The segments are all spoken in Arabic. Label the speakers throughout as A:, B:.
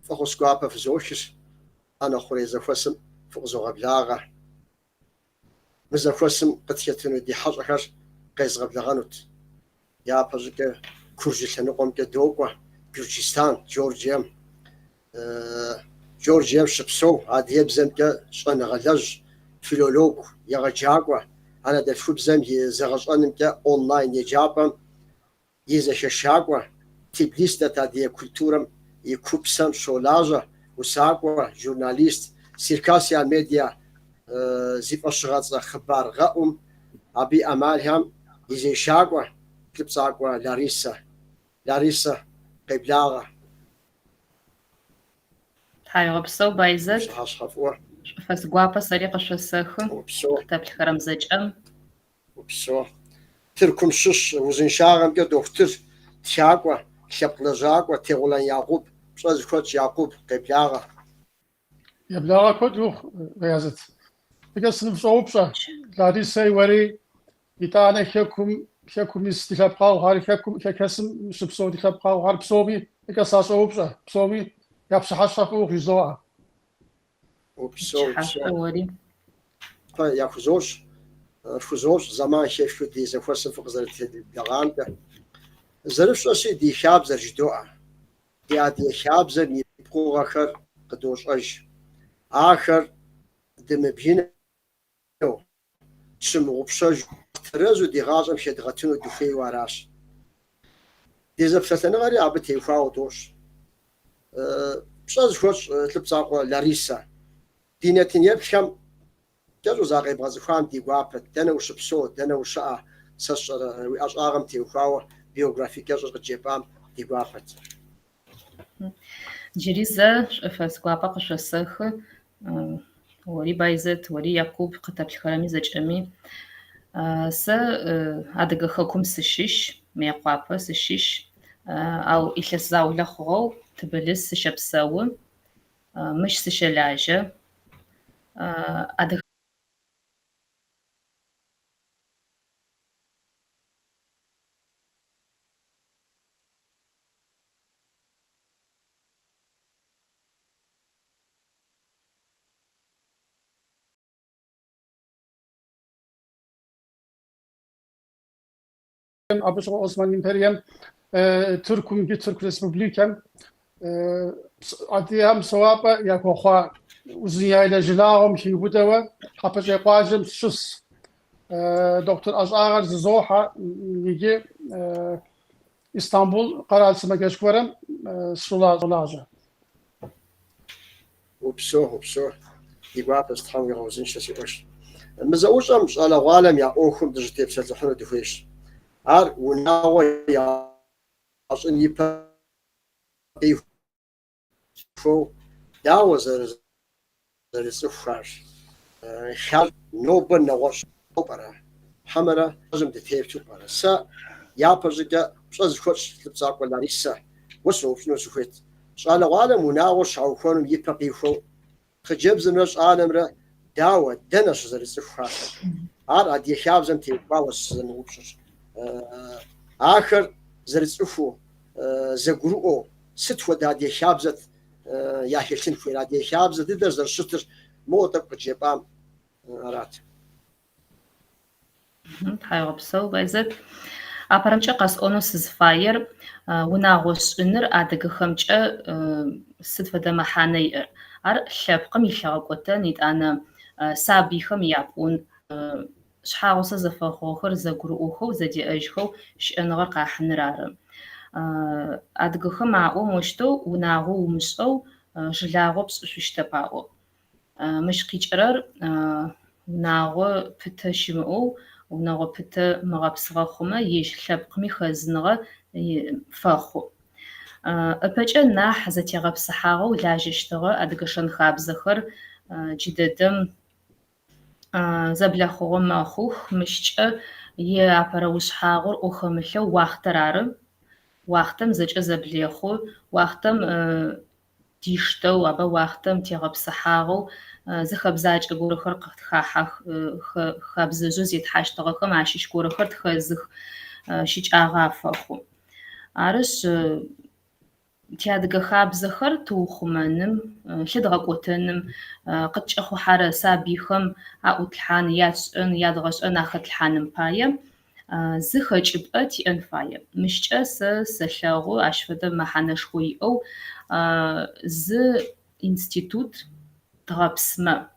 A: فخسكوابا في زوشش أنا خريزة فسم فوزوغ بلاغة مزا فسم قد يتنو دي حاجة قيز غبلغانوت يا بزك كردستان قوم كدوقة كردستان جورجيا شبسو عاد يبزم كشان غلج فيلولوج يغجاقوا أنا دفو بزم يزغجان كا أونلاين يجابم يزششاقوا تبليست تادية كولتورم يكوبسم شولاجا وساقوا جورناليست سيركاسيا ميديا زيف أشغاز خبار غاوم أبي أمالهم يزشاقوا كبساقوا لاريسا قبلاغة
B: حاجة بسو بايزت فس قوابا سريقة شسخ كتاب الكرم زجأم
A: وبسو تركم شش وزن شاغم كا دكتور تشاقوا شبلجاقوا تيغولان يعقوب بشاز كوتش يعقوب قبلاغة
C: يبلاغة كود بايزت بقى سنف صوبشا لاريسا وري يتانا كيكم استخبقاو هاري كيكسم شبسو دخبقاو هار بسومي بقى صوبشا بسومي يابش حشاقو غيزوها
A: وبسو ياخذوش فوزوش زمان شيف دي زفوسن فقزرت الدغان زرف شو دي شاب زرجدوع دي شاب زر يبقوا آخر قدوش آخر دم بينه تسمو بشج ترازو دي غازم شد غتنو دفي وراش دي زفتنا غري عبتي وفاوتوش بشاز خوش تلبساقو لاريسا دينتين يبشم جازو زاغي بغازفام دي وابت دنا وشبسو دنا وشاء سشر وأشغام تي وفاو بيوغرافي جازو جيبام دي وابت
B: جريزة فسقوابا قشسخ وري بايزت وري يعقوب قتاب الكرامي زجأمي س أدغ خكم سشيش ميقوابا سشيش أو إلس زاولا خو تبلس شبساو مش سشلاجة أدغ
C: أبشر عثمان إمبريم تركم ترك ريسبوبليكان أديهم سوابا يكو خوا وزنيا إلى جلاهم في بدوا حبش يقاجم شس دكتور أزاغر زوحة يجي إسطنبول قرال سمكش كورم سولاجة
A: وبسو دي وابت تحمل غوزين شسيوش مزوج أمش على غالم يا أوخم دجتي بسات حنو دفيش عار وناو يا عشان يبقى فو داو زرزفاش خال نوبن نواش برا حمرة لازم تتهيب شو برا سا يا برزقة بس خوش تبصاق ولا لسه وسو شنو سويت شغال غالم وناوش أو كونهم يبقى فو خجب زمرش عالم را داو دنش زرزفاش عار عدي خاب زمتي باوس زنوبش آخر زرزفو زغرو ست ودادي خابزت يا هيشن في رادي خابزت درز الشتر موتك بجيبام رات
B: حيوب سو بايزت أبرمچ قاس أونوس زفاير وناغوش إنر أدغ خمچ ست فدا محاني أر شابقم يشاقوتا نيت أنا سابيخم يابون شحاوس زفخوخر زغروخو زدي أجخو شأنغر قاحنرار أدغخم معو مشتو وناغو ومشو جلاغو بسوشتباو مش قيچرر ناغو بتشمو وناغو بت مغابسغخوما يش لبقمي خزنغه فخو أبجأ ناح زتيغبسحاغو لاجشتغه أدغشن خابزخر جددم زبلخوغ مخوخ مشچ يابروشحاغور أوخملو واخترارم واختم زچ زبلخو واختم ديشتو أبا واختم تيغبسحاغو زخبزاج أقولخر قتخاح خبزجو زيت حاشتغخم عشيش كورخر تخزخ شيش آغافخو عرش تيادغ خابزخر توخمنم لدغقوتنم قتشخو حارة سابيخم أوتلحان ياسن يادغشن أختلحانم بايم زخجبأ تيأن فايم مشجأ سلغو أشفد محانشخوي أو ز إنستيتوت تغابسما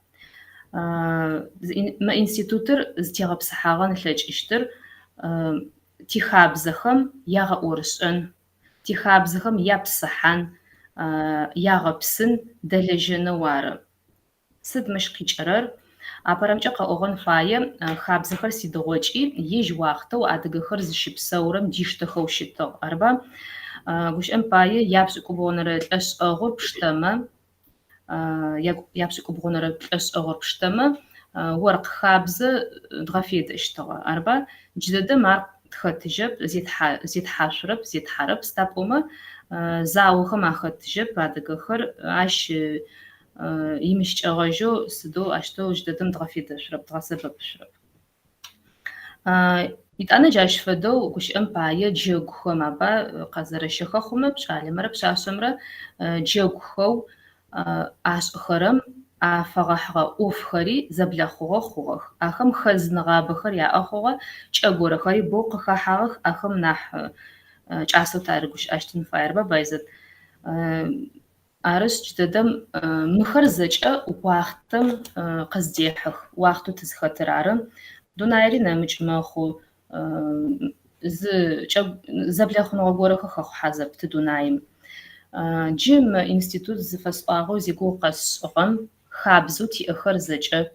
B: ما إنستيتوتر زتيغابس حاغن لجئشتر تيخابزخم ياغا أورشن تيخابزخم يابسحان ياغبسن دلجنة وارم سد مشقيجرر أبرمجا قاوغن فايم خابزخر سيدغوجي يج واختو أدغخر زشبسورم ديشتخو شتو أربا غوش أمباية يابسكو بونر أس أغور بشتما يابسكو بونر أس أغور بشتما ورق خابز دغفيد اشتغل أربا جدد مار تختجب زيت حاشرب زيت حرب ستابوما زاوخم أختجب أدغخر عش يمشي أغاجو سدو أشتو جددم دغفيد شرب دغسبب شرب أنا جاش فدو وش أمباية جيوخو مابا قزر الشيخة خوما بشالي مرة بشاشمرة جيوخو أش خرم أفغحغا أوفخري زبلخوغا خوغخ أخم خزنغا بخر يا أخوغا جاغورا خري بوق خاحغخ أخم نح جاسو تارجوش أشتن فايربا بايزت أرش جددم مخرزجة وقتم قصديحخ وقتو تزخطر عرم دونايري نمج ماخو زبلخ نغورخ خخ حزب تدونايم جيم إنستيتوت زفسقاغو زيغو قصغم خابزو تيأخر زجة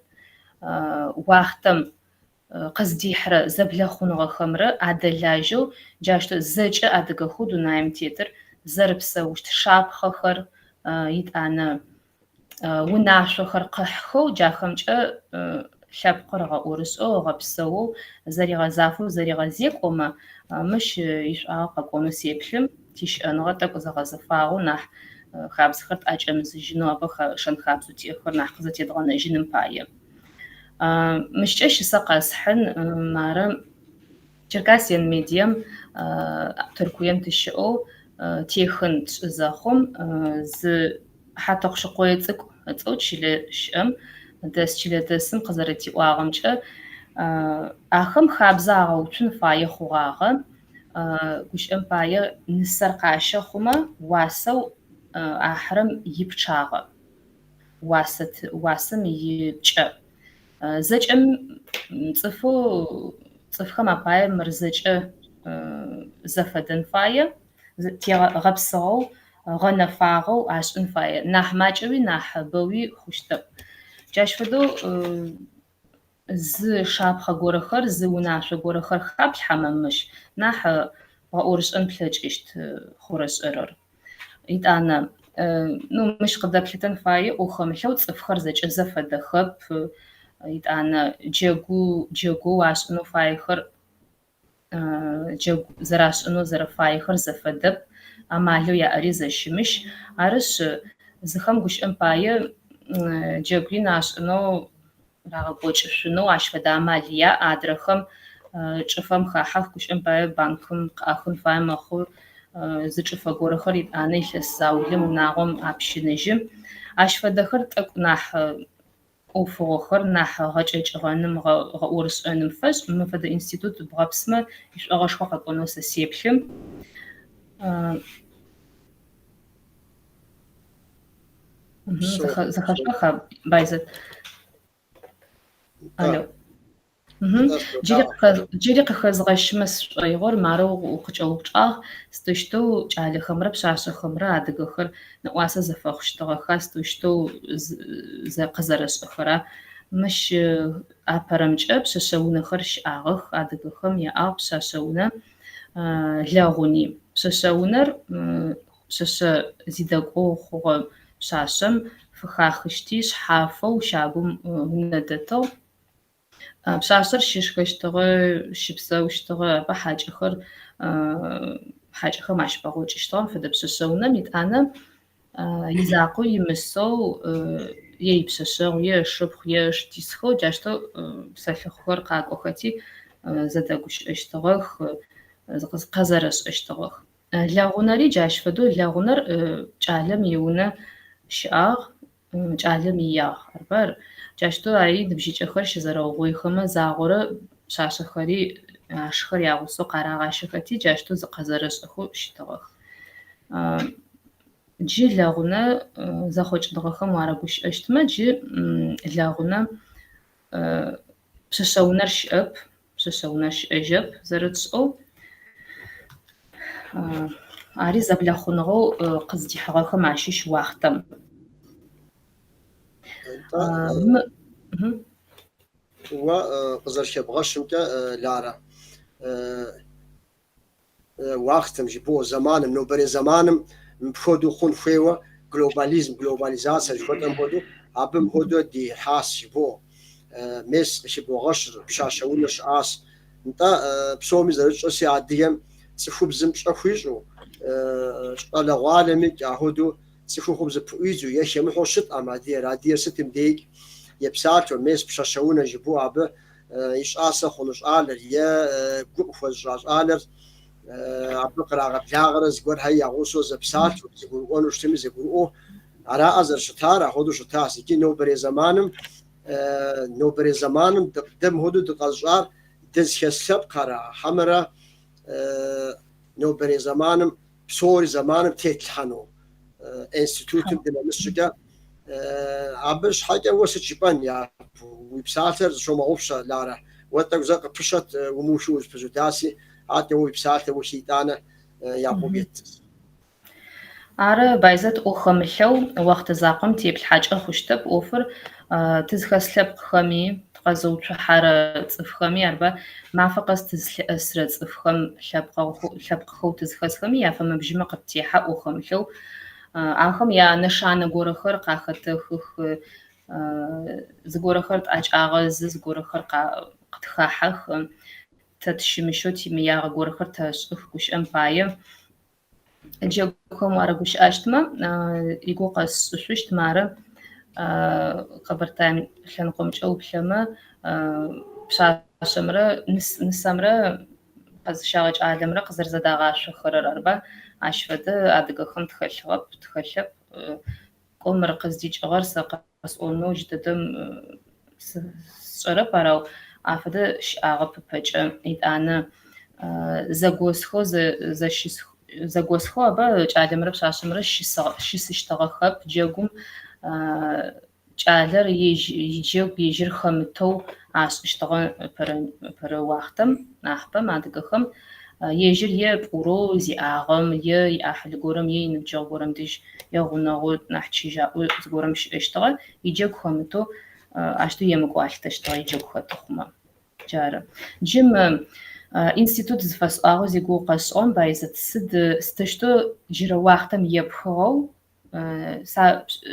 B: وقتم قصديحر زبلخ نغخمر عدلاجو جاشتو زجة أدغخو دونايم تيتر زربسوشت شاب خخر يتانا وناشو خرقحخو جاخمجا شابقرغا أورسو غبسو زري غزافو زري غزيقوما مش يشعا قاقونو سيبلم تيش أنغا تاكو زغزفاغو نح خابز خرط أجمز جنو أبا شن خابزو تيخر نح قزتي دغانا جنم بايم مش أشي ساقاسحن مارا تركاسيان ميديم تركوين تشعو تيخن زاخم ز حتى قشقويتك أتوتشيل شأم دسشيل دسم قزرتي واغمجة أخم خابزا وشن فاي خواغا وش أمبايا نسر قاشة خما واسو أحرم يبشاغا واسم يبشا زج صفخ ما باي مرزج زفدن فاي تيغ غبصو غنفاغو عشان فاي نح ماجوي نح بوي خوشتب جاش فدو ز شابخ غورخر ز وناش غورخر خاب حممش نح باورش ان بلجشت خورش ارر انا نو مش قدرتن فاي او خملو صفخر زج زفد خب انا جوجو عشان فاي خر جو زراش انو زرفاي خر زفدب أمالو يا أريزة شمش عرش زخم قش أمباية جوجين عشانو راغبوش شنو عش فدا مالية أدرخم شفم خاحف قش أمباية بانكم أخن فاهم أخو زشفا جورا خريد أنا يشساولم ناقم أبش نجم عش فدا خرت أكناح أوفوخر نح هجج غنم غورس أنم فش من فدا إنستيتوت بغبسمة إيش أغش خاقة قنوس سيبلم زخشخة بايزت ألو جيري قخزغش مس يغور مارو وقچوقچاغ ستشتو جالي خمرة بشاشة خمرة أدغخر نواسة زفخشتغ خاستشتو زقزرش أخرى مش أبرمج بشاشون خرش أغخ أدغخم يا أغ بشاشون لاغوني بشاشونر بشاشة زيدقو خو شاشم فخاخشتيش حافو شاغم هندتو بشاشر شيشخشتغ شبسوشتغ بحاجخر حاجخر ماش باغوچشتغ فدبششونا ميتانا يزاقو يمسو ييبششغ يشبخ يشتيسخو جاشتو سلخخر قاقوخاتي زدغوش اشتغخ قزرش اشتغخ лагъунэри джащ фэдэу лагъунэр кӏалэм иунэ щыӏагъ, кӏалэм иягъ. Арбар джащтэу ари ныбжьыкӏэхэр щызэрэугъоихэмэ загъорэ пшъашъэхэри ашхэр ягъусэу къарагъащэхэти джащтэу зыкъэзэрэшӏэхэу щытыгъэх. Джы лагъунэ зэхъокӏыныгъэхэм уарэгущыӏэщтмэ джы лагъунэм пшъэшъэунэр щыӏэп, пшъэшъэунэр щыӏэжьэп зэрэтшӏэу. Ари зэблахъуныгъэу къыздихьыгъэхэм ащыщ уахътэм.
A: وقزرشبغشمكا لارا وقتم جبو زمانم نوبري زمانم مفودو خون فيوا جلوباليزاسيا جوتم بودو ابم هودو دي حاس جبو مس شبو غشر بشاشونش اس انت بسومي زرچسي عديم صفوبزم شخويجو قال غالمي جاهودو صفوبز بويزو يشم خوشت امادي رادي ستم ديك يبساتو مس بشاشونه جبو اب ايش اسا خلص على يا قفز على أبقرا غبلاغرز قول هيا غوصو زبسات يقول أونو شتمز يقول أرا أزر شتارا هودو شتاس يجي نوبري زمانم دم هودو دقاجار دز حساب قرا حمرا نوبري زمانم بسوري زمانم تيتلحنو انستيتوتم ديناميسجا عبش حاجة وسط جبان يا ويبساتر شو ما أوفشا لارا وقتك زق بشت وموشوز بزوداسي عاد ويبساتر وشيطانة يا بوبيت
B: ары байзэт ӏохэмылъэу уахътэ закъом теплъ хьакӏэ хъущтэп ӏофыр тызхэслъэпкъхэми тыкъэзыуцухьэрэ цӏыфхэми арба мафэ къэс тызлъыӏэсрэ цӏыфхэм лъэпкъхэу тызхэсхэми яфэмэбжьымэ къыптехьэ ӏохэмылъэу ахэм янэшанэ горэхэр къахэтыхых зыгорэхэр тӏакӏагъэзы зыгорэхэр къытхахьэх тэ тыщымыщэу тимыягъэ горэхэр тэшӏых гушӏэм пае джэгухэм уарэгущыӏэщтмэ игу къэсшӏышъущт мары къэбэртаем лъэныкъомкӏэ уплъэмэ пшъашъэмрэ нысэмрэ къэзыщагъэ кӏалэмрэ къызэрэзэдагъашъохэрэр арба ащ фэдэ адыгэхэм тхэлъэп кӏо мыр къыздикӏыгъэр сэ къэсӏонэу джы дэдэм сшӏэрэп арау афэдэ щыӏагъэп ыпэкӏэ итӏанэ зэгосхэу зэгосхэу аба кӏалэмрэ пшъашъэмрэ щысыщтыгъэхэп джэгум кӏалэр иджэгу ежьыр хэмытэу ашӏыщтыгъэ пэрэ уахътэм нахьыбэм адыгэхэм ежьыр е пӏурэу зиӏагъэм е иӏахьылы горэм е иныбджэгъу горэм дэжь егъунэгъу нахь чыжьаӏо зыгорэм щыӏэщтыгъэ иджэгу хэмытэу ащтэу емыкӏуалътэщтыгъэ иджэгу хэтыхъумэ джары джым институт зыфэсӏуагъэу зигугъу къэсшӏыгъэм байзэт сыдэщтэу джырэ уахътэм епхыгъэу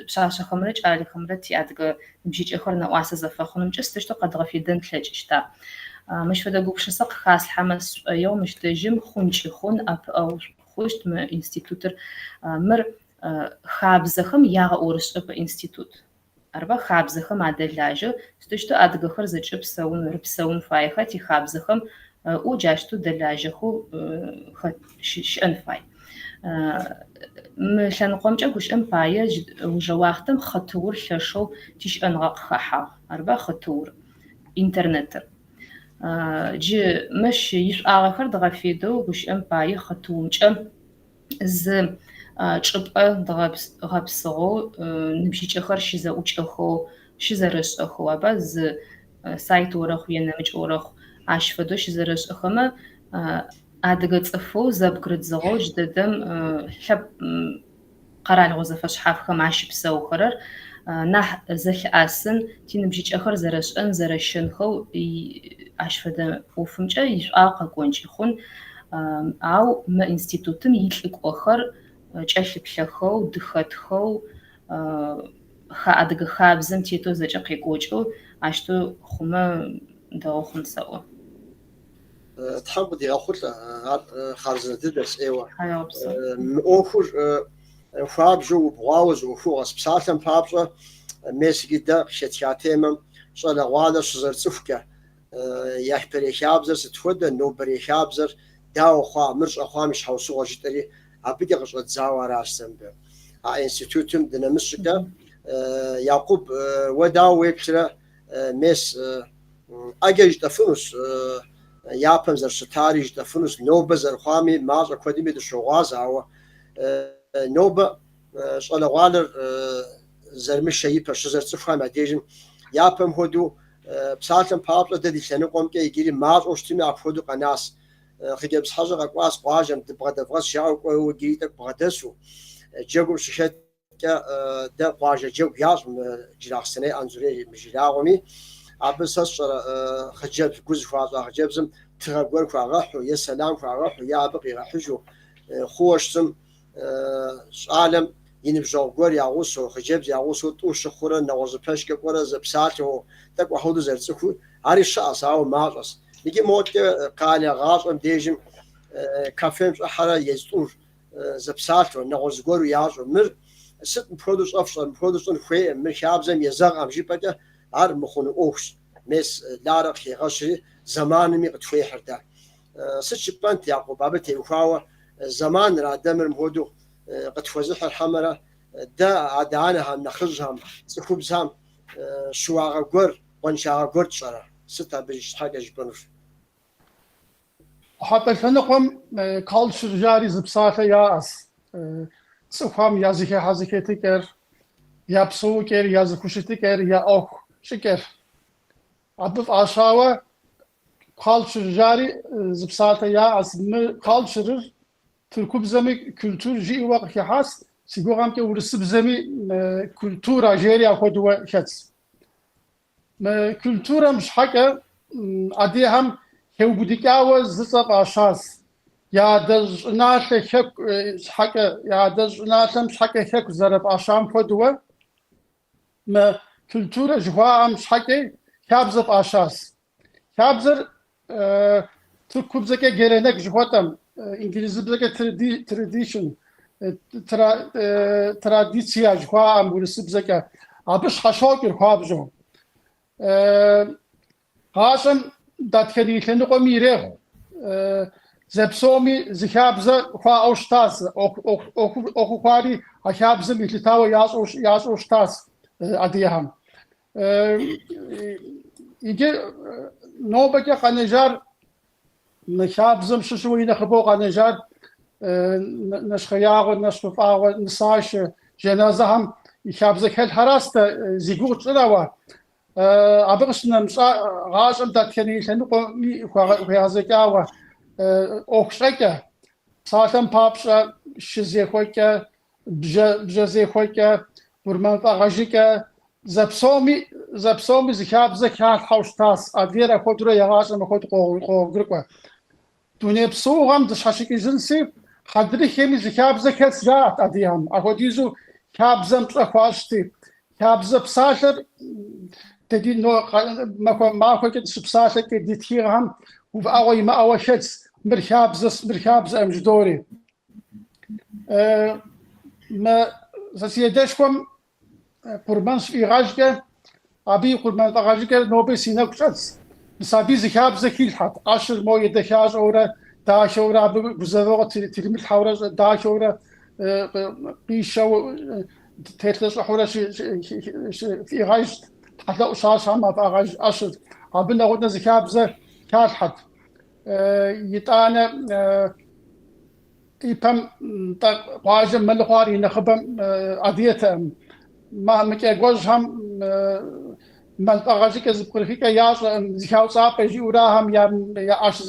B: пшъашъэхэмрэ кӏалэхэмрэ тиадыгэ ныбжьыкӏэхэр нэӏуасэ зэфэхъунымкӏэ сыдэщтэу къэдгъэфедэн тлъэкӏыщта мыщ фэдэ гупшысэ къыхаслъхьэмэ сшӏоеу мыщ дэжьым хъун апыӏэу хъущт мы институтыр мыр хабзэхэм ягъэӏорышӏэпэ институт арба хабзэхэм адэлажьэ сыдэщтэу адыгэхэр зэкӏэ рыпсэун фаеха тихабзэхэм ӏу джащтэу дэлажьэхэу щыӏэн фай мы лъэныкъомкӏэ гушӏэм пае уже уахътэм хъэтыур лъэшэу тищыӏэныгъэ къыхахьагъ арба хъэтыур интернетыр джы мэщ ишӏуагъэхэр дгъэфедэу гушӏэм пае хъэтыумкӏэ зы чӏыпӏэ дгъэпсыгъэу ныбжьыкӏэхэр щызэӏукӏэхэу щызэрэшӏэхэу аба зы сайт орэхъу енэмыкӏ орэхъу ащ фэдэу щызэрэшӏэхэмэ адыгэ цӏыфэу зэбгырыдзыгъэу джы дэдэм къэралыгъо зэфэшъхьафхэм ащыпсэухэрэр нахь зэлъыӏасын тиныбжьыкӏэхэр зэрэшӏэн зэрэщэнхэу ащ фэдэ ӏофымкӏэ ишӏуагъ къэкӏонкӏи хъун ау мы институтым илӏыкӏохэр кӏэлъыплъэхэу дыхэтхэу адыгэ хабзэм тетэу зэкӏэ къекӏокӏэу ащтэу хъумэ дэгъу хъун сэӏо
A: تحب دي أخذ خارج الدرس أيوة أخذ فابجو بغاوز وفوق سبساتم فابجو ميس جدا شتياتهم شلا غوالا شزر تفكه يحبري خابزر ستفود نو بري خابزر داو خوا مرش أخوا مش حوسو وجدري أبيك قصة زاوار أستم به إنستيتوتم ديناميسكا يعقوب وداو ويكترا مس أجج تفنس يابن زر ستاريج تفنس نوبة زر خامي ماز أكاديمي دشواز أو نوبة شغل غالر زر مش شيء بس زر تفهم أديجن يابن هدو بساتن بابلا ددي سنقوم كي يجري ماز أشتمي أفودو قناس خجيب حاجة قواس قاجم تبغى تفغس شاو وجيتك بغدسو جاكم ششت ده قاجة جو ياز جراح سنة أنزوري مجراغمي عبسس خجيب جزء فاز خجيب زم تغبر فاغحو يا سلام فاغحو يا بقي حجو خوشتم عالم ينبجو غور يا وسو خجيب يا وسو توش خورا نوز بشك قرا زبساتو تك وحود زرتكو هاري شاس او ماجس يجي موت قال غاز ام ديجم كافيم حرا يزور زبساتو نوز غور يازو مر ست برودوس افشن برودوسن خوي مشابزم يزغ ام جيبك عر مخون اوش مس لارق في غشي زمان مي قتفي حردا ست بنت يعقوب ابتي وخاوه زمان را دمر مهدو قد فوزح الحمرة دا عدانها نخرجهم سكوبزهم شواغا قر وانشاغا قر تشارا ستا بيش حاجة جبنوش
C: حتى الفنقم كالتشر جاري زبساته ياس سوخام يازيكي حازيكي تكر يا بسوكر يا زكوشي تكر يا اوك شكر عبف عشاوة كالتشر جاري زبساته ياس كالتشر Türkü zemi kültür ji vaqt has siguram ki ursı zemi kültura jeriya kodwa şats ma kültura mش حاجه ادي هم هوبديكاو زصق اشاس يا دز ناش شك حاجه يا دز ناش مش حاجه شك زرب اشام kodwa ما kültura jwa mش حاجه kabzıp aşas kabzır Türk zeke gelenek jwatam İngilizce'deki tradition, tradisya, jwa burası abis haşokir habjo. Haşam datkediğini komire. Zepsomi zikabza hwa austas, okukwari hakabza mitlitawa yas austas adiyaham. İki nobaki kanejar نشابزم شوي نخبوق على نجار نشخياغ نشفاغ نصاش جنازهم يشابزك هل حراسته زيقوت صلاوا أبغشنا غاشم داتكني لنقو في هذا أوكشكا ساتم بابشا شزي خوكا بجزي خوكا برمان فاغجيكا زبسومي زكابزك هال حوشتاس أديرا خودرو يغاشم خود قوغرقوا دوني بسوغم دشاشكي جنسي خدري خيمي زكابزك هل سجارت أديهم أخوديزو كابزم تخواشتي كابز بساشر تدي نو ما خوكت بساشر كديتيرهم وفاوي ما أوشتس مركابز أمجدوري ما زسيدشكم قربانش في غاجكا أبي قربان غاجكا نوبي سيناكشاتس مسابي زكاب زكيل حط 10 مويه دشاج اورا داش اورا بزاوغ تلميذ حورا داش اورا قيشو تيتلس حورا في غاج حتى أشاش هم في غاج 10 قبلنا قلنا زكاب زكال حط يتانا يبم واجم ملخاري نخبم أديتهم ما مكيجوزهم منطقه از پرخیکا یا زیاو صاحب جی وراهم یا اش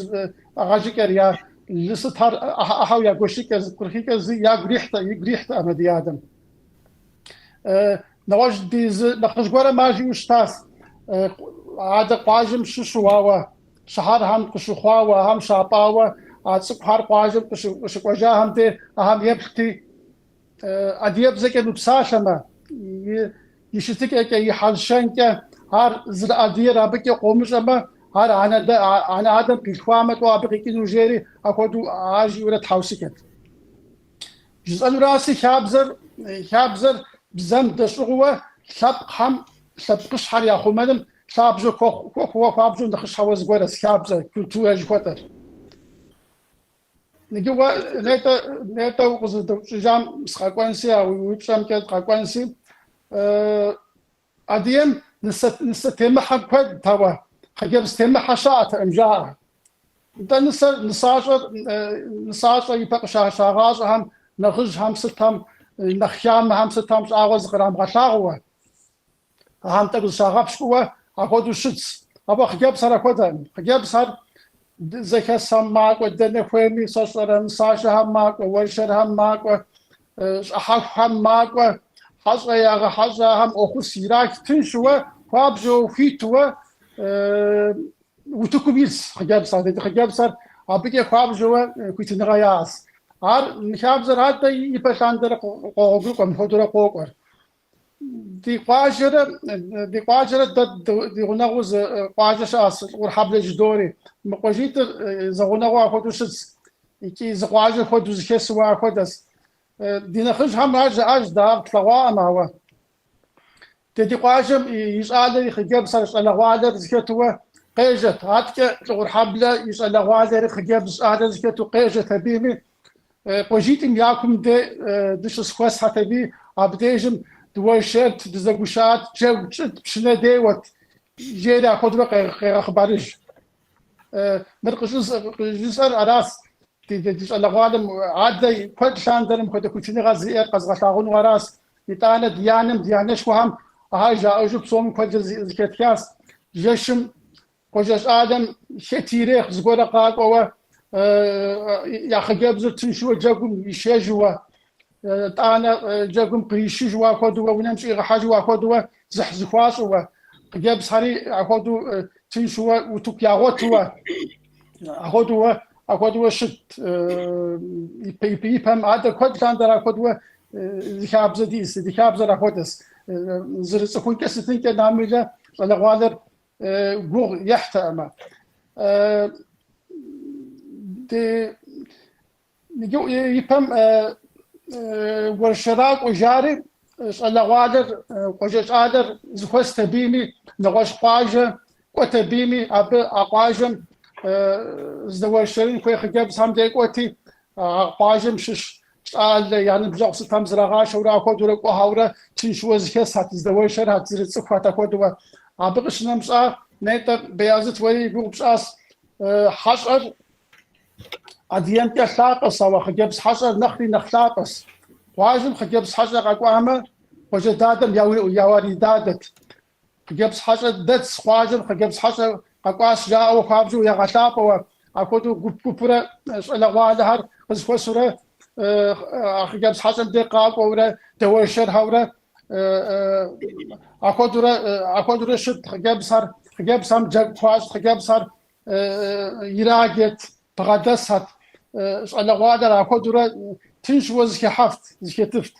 C: اغاجکر یا لستر احو یا گوشیک از پرخیکا زی یا گریحت امدی ادم نواج دیز نخشگوره ماجی وشتاس عاد قاجم ششواوا شهر هم قشخواوا هم شاپاوا عاد سقهر قاجم قشقوجا هم دي اهم يبختي اديب زكي بساشما يشتك يحلشنك هر زر ادير ابك قومش اما هر انا ادم بخوامت وابقي كيلو جيري اكودو اجي ولا تحوسكت جزء راسي شابزر بزم دشغوه شاب خم شاب قشحر يا خمدم شابزو كو فابزو دخش حوز غورس شابزر كلتو اج كوتر نجوا نتا وقصد جام سخاقوانسي أو ويبشام كده سخاقوانسي أديم نست تم حقد توا خجبس تم حشات إمجاء ده نساج يبقى شاغاز هم نخج هم ستهم نخيام هم ستهم شاغاز قرام غشاغوا هم تقول شاغبش قوة أخذوا شتس أبغى خجبس هذا كذا خجبس هذا زي كسام ماك ودنا فهمي صار نساج هم ماك وورشر هم ماك أحق هم ماك حظ يا حظ هم أخو سيراك تنشوا فابجو فيتوا وتكوبيس خجبس هذا خجبس أبغى فابجو كنت نغياس نخابزر هذا يبشاندر قوقكم خدرا قوقر دي قاجرة دي غناغوز قاجش أصل ورحبل جدوري مقاجيت زغناغو أخدوش يكي زقاجة خدوز كسوا أخدس دي نخش هم أج دار طلوا معه دي قاجم يسأل يخجب سرش على غادر زكتوا قيجت هاتك ورحبل يسأل غادر يخجب سأل زكتوا قيجت هبيمي قاجيت مياكم دش سخوس هتبي أبديجم دوشت دزغوشات جو بشنا ديوت جيدا خدوا غير أخبارش مرقجزر أراس تيجي على غادم عادي كل شان درم كده كتير غزير قزغتاغون وراس يتانا ديانش وهم هاي جاء أجوب صوم كده زكتياس جشم كجش آدم شتيريخ زغورا قاق أو يا خجاب زرتن شو جاكم يشجوا أنا جاكم قريشجوا كدوا ونمشي غحجوا كدوا زحزخواس وخجاب صاري أخذوا تنشوا وتكياغوتوا أخذوا شت يبهم هذا كود كان درا أخذوا ذكاب زديس ذكاب زرا أخذس زرت أخوي كسرتين كنامجة على غادر جوع يحترم دي نجو يبهم والشراك وجاري على غادر وجش قادر زخوست بيمي نغش قاجة وتبيمي أقاجم زدوشرين كوي خجاب سام ديكوتي قاجم شش قال يعني بجوس تام زراغاش ورا كودو ركو هاورا تشوز كيس هات زدوشر هات زرت صفاتا كودو أبغش نمسا نيتا بيازت وري بوبساس حشر أديان تلاقص أو خجاب حشر نخلي نخلاقص قاجم خجاب حشر قاقوامة وجدادم ياوري دادت خجاب حشر دتس قاجم خجاب حشر قاقواس جاء وخابجو يا غشاق وأخذوا كبرة الأغوالهر خسفسرة خجاب حشر دقاق ورا توشر هورا أخذوا شد خجاب سام جاك فاس خجاب صار يراجت بغدسات الأغوالهر أخذوا تنشوز كحفت كتفت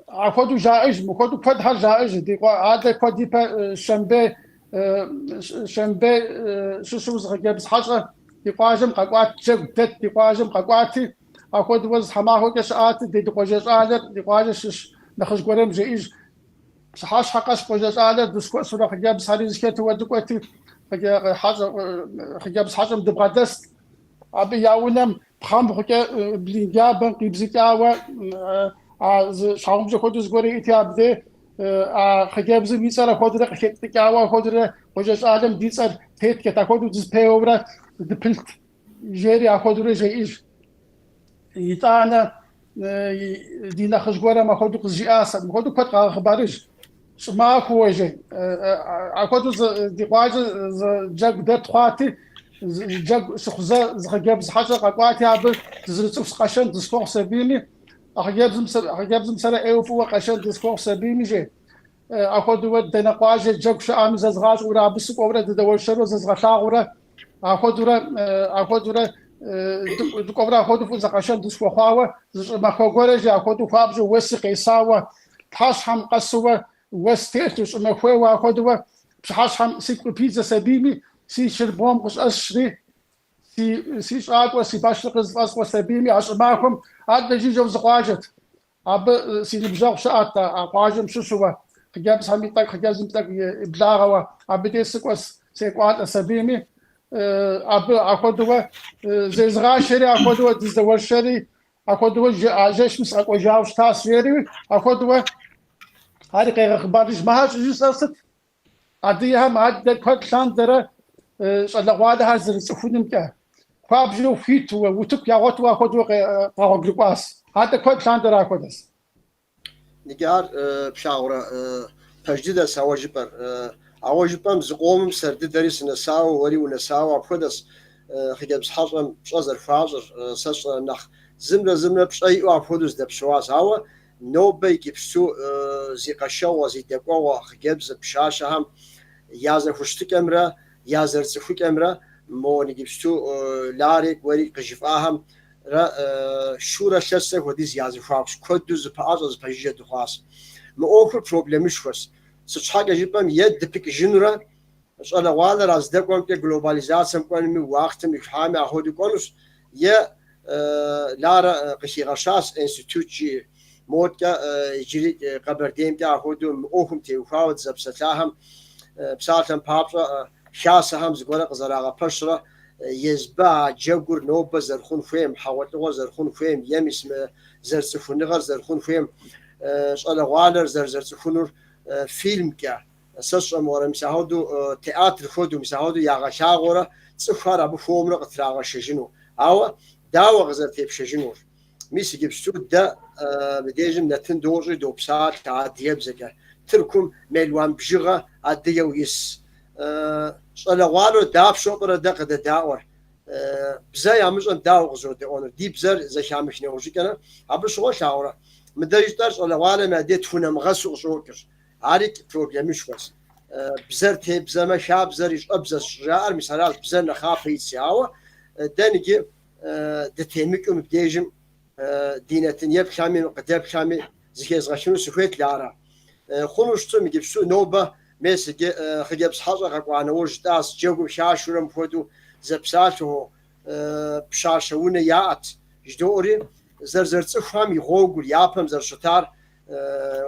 C: أخذوا جائج أخذوا كده جائج دي هذا كده شنبه شنبه شو خجابس حشرة يقاجم قاقوات جبتت يقاجم قاقواتي أخذ وز حماه كشات دي قجاج آلر يقاجش نخش قرم جيج صحاش حقش قجاج آلر دسكو سورة خجابس هاريز كتو ودقوتي خجابس حشرة دبغدست أبي ياونم بخام بخك بلينجابن قيبزيكاوا شاوم جكودز قري إتياب دي خجاب زمي سر خودره خشتكاوا خودره وجش آدم ديسر تيت كتا خودو دز بيورا دبلت جيري خودره جيش يتانا دينا خشغورا ما خودو قزياس ما خودو كت خبارش ما خوجي خودو ديواج جاك دت خواتي جاك سخزا خجاب حاجه قاقاتي اب زرصف قشن دسفوق سبيني خجاب زمسر ايوفو قشن دسفوق سبيني جي أخذوا ودنا قاجة جوش عام زغاج ورا بسق ورا دوشرو زغشا ورا أخذوا دكورا أخذوا فوز قشن دسفو خاوة ما خوجرة جا أخذوا فابجو وسق يساوة حاش هم قصوا وستيتوس ما خوه أخذوا بحاش هم سيكو بيتزا سبيني سي شربهم قص أشري سي شاق وسي باشلق قص وسبيني عشان معهم عاد جي جو زغاجت أب سي بجاق شاطة قاجم شو خجاب سامي تاك خجاب زمتاك بلاغوا أبدي سكوس سيكوات سبيمي أبى أخذوا زغاشري أخذوا دزورشري أخذوا جاش مس أخذوا جاوش تاسيري أخذوا هذه غير أخبارش ما هاش جسست عديها ما عد كل شان درا شلقواده هذا سخونم كه فابجو فيت وتك يا غوت أخذوا قاعد هذا كل شان درا أخذس
A: نجار بشاورة تجديد سواجبر أواجبهم زقوم سرد درس نساو وري ونساو أخذس خدي بصحابهم بشازر فازر ساس نخ زمنا بشيء وأخذس دبشواز هوا نوبي جبسو زي قشوا زي دقوا خجبز بشاشهم يازر خشتك أمره يازر تخوك أمره مو نجبسو لارك وري قجفاهم را شورا شسته وديز يازر فاوش كودوز بازوز بجيت خاص ما أخر بروبلمش خاص سوچ حاجة جبهم يد بيك جنرا شالا والا راز دقوم كي جلوباليزاسيون كونمي وقتم يفهم أخذ كونس يا لارا قشي غشاس انستيتوتشي موت جري قبردين كا أخذهم أخم تيوفاوت زبساتهم بساتهم بابا شاسهم زغورا قزراغا بشرة يزبا جوجر نوبة زرخون فيم حاولت زرخون فيم يمس زرسفون غير زرخون فيم شالا والا زرسفونور فيلم كا أساس أمور مساعدو تياتر خودو مساعدو يعيشها غورا تسخر أبو فومنا قطراغ شجنو أو داو غزر تيب شجنور ميسي جبستو دا بديجم نتن دوجي دوبسات تعدي بزكا تركم ملوان بجغة عديو يس شلوالو داب شوطر دا قد داور بزاي عمجن داو غزر دي اونر دي بزر زي شامش نوجي كنا عبر شو شاورا مدرجتر شلوالو ما ديت فونا مغسو شوكر عارك بروبلمش بس بزر تي بزر شاب بزرش أبزر شجار مثلا بزر نخاف يتساوى دنجي دتهمكم بديجم دينة يب شامي وقدام شامي زكي زغشنو سكوت لارا خلوشتو مجبسو نوبة مسك خجب صحابة قوانا وجداس جوجو شاشورم فودو زبساتو بشاشونا يات جدوري زرزر تفهم يغوغل يابم زر شتار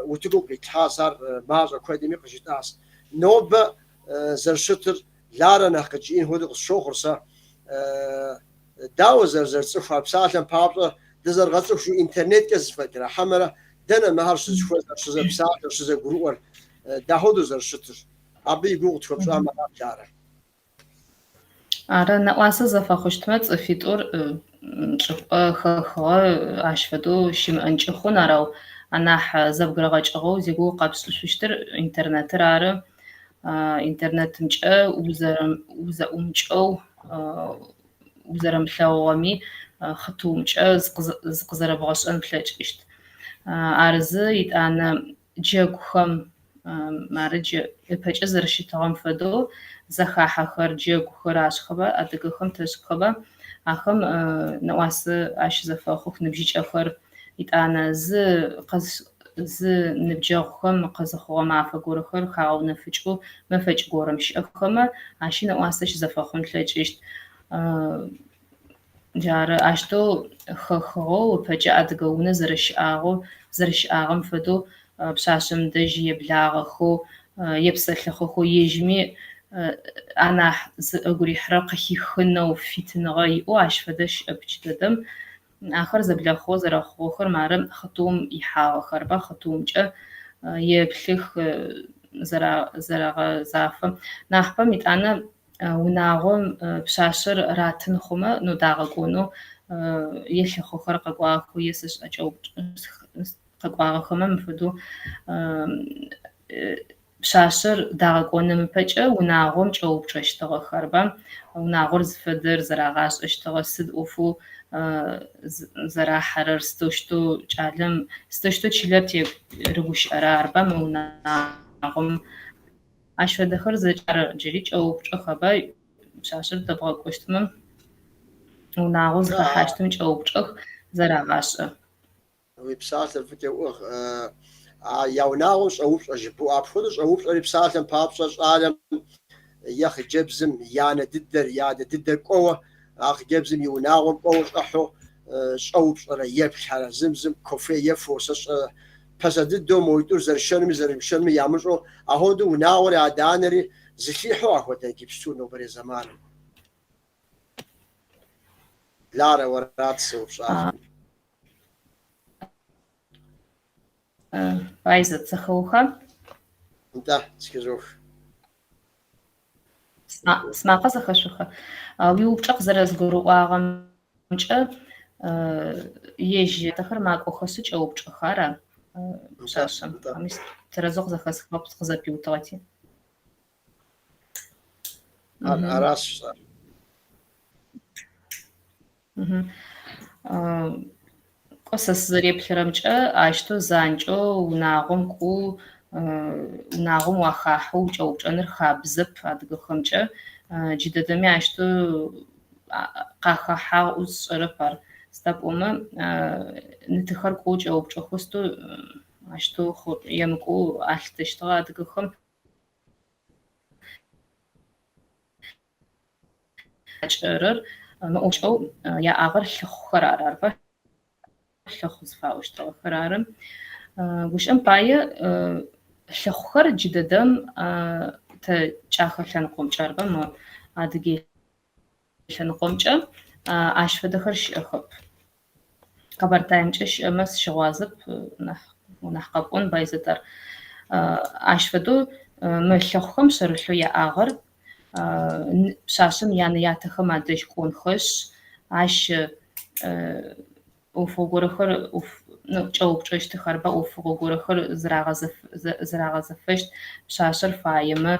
A: وتقول بتحاصر بعض أكاديمي قشتاس نوبة زرشتر لارا نحكيين هودو الشوخرسة داو زر تفهم بساتن بابا دزر غطف شو إنترنت كزفترة حمرة دنا مهار شو زر بساتن شو زر جروور ده هودو زرشتر أبي يقول تفهم ما نعرف
B: أرى نواسة زفا خشتمت فيتور خا عشفدو شم أنجخون أراو أنا زبغرغاج أغو زيغو قابس شوشتر إنترنت رارا إنترنت مجأ وزا مجأو وزرم ملاوامي خطو مجأ زقزر بغاش أن بلاج إشت أرزا يتأنا جيغو خم مارج إبهج زرشتغم فدو زخاحة خر جيغو خراش خبا أدقو خم تش خبا أخم نواسة أش زفاخوك نبجيج أخر يتأنا ز نبجاخم قزخوا مع فجورخر خاو نفجو ما فج جورمش أخما عشان واسش زفاخون تلاجيشت جار أشتو خخو فجأة تجون زرش أغم فدو بشاشم دجي بلاغخو يبسخ خو يجمي أنا أقولي حرقة خنو فيتنغي وعش فدش أبجددم آخر زبلا خوزر آخر مارم خطوم إيحاء خربا خطوم جا يبلخ زرع زافم نحبا ميتانا وناغم بشاشر راتن خما نداغقونو يلي خوخر قاقواخو يسش أجاوب قاقواخما مفدو بشاشر داغقون مبجا وناغم جاوب جاشتغ خربا وناغر زفدر زرعاش اشتغ سد أوفو زرا حرر ستوشتو جالم ستوشتو چلت رغوش أراربا موناغم أشهد دخل زجار جريج أو بجخبا شاشر دبغا قشتمم وناغو زخا حاشتم أو بجخ زرا غاشة
A: ويبسات الفكرة وخ ياوناغوش أو أجبو أبخدش أو بسات بابش عالم يخ جبزم يانا ددر يانا ددر قوة أخ جبزم يوناغم قوة أحو شوب يبش على زمزم كوفي يفوسش پس دو مویدور زرشنمی یامشو اهودو وناوری عدانری زفیحو اخوته گیبستو نو بری زمان لارا ورات سوبشا
B: بايزة تخوخة
A: انت سكزوخ
B: سماقة زخشوخة ويوبشق زرز قروقاغم يجي تخر معك وخسوش أو بشخارة شاشم خميس ترزق زخس خبط خزر بيوتاتي
A: اراس
B: قصص زريبلرمجة عشتو زانجو وناغم كو وناغم وخاحو جوج أنر خابزب أدق خمجة جددمي عشتو قاخاحا وصرفر ستاب نتخر كو جوج أخستو عشتو خو يمكو أحتشتغا أدق خم أجرر مأوشو يا أغر خرار عرفة شخص فاوش ترى خرارم وش أمباية شخر جددم تجاخر شان قوم شاربة ما عادقي شان قوم شا عاش فدخر شخب كبر تايمش مس شوازب ونحقبون بايزتر عاش فدو مشخم شرشو يا أغر شاشم يعني ياتخم عدش كون خش عاش وفوقورخر نوتشوب تشت خربا وفوقورخر زراغزفشت بشاشر فايمة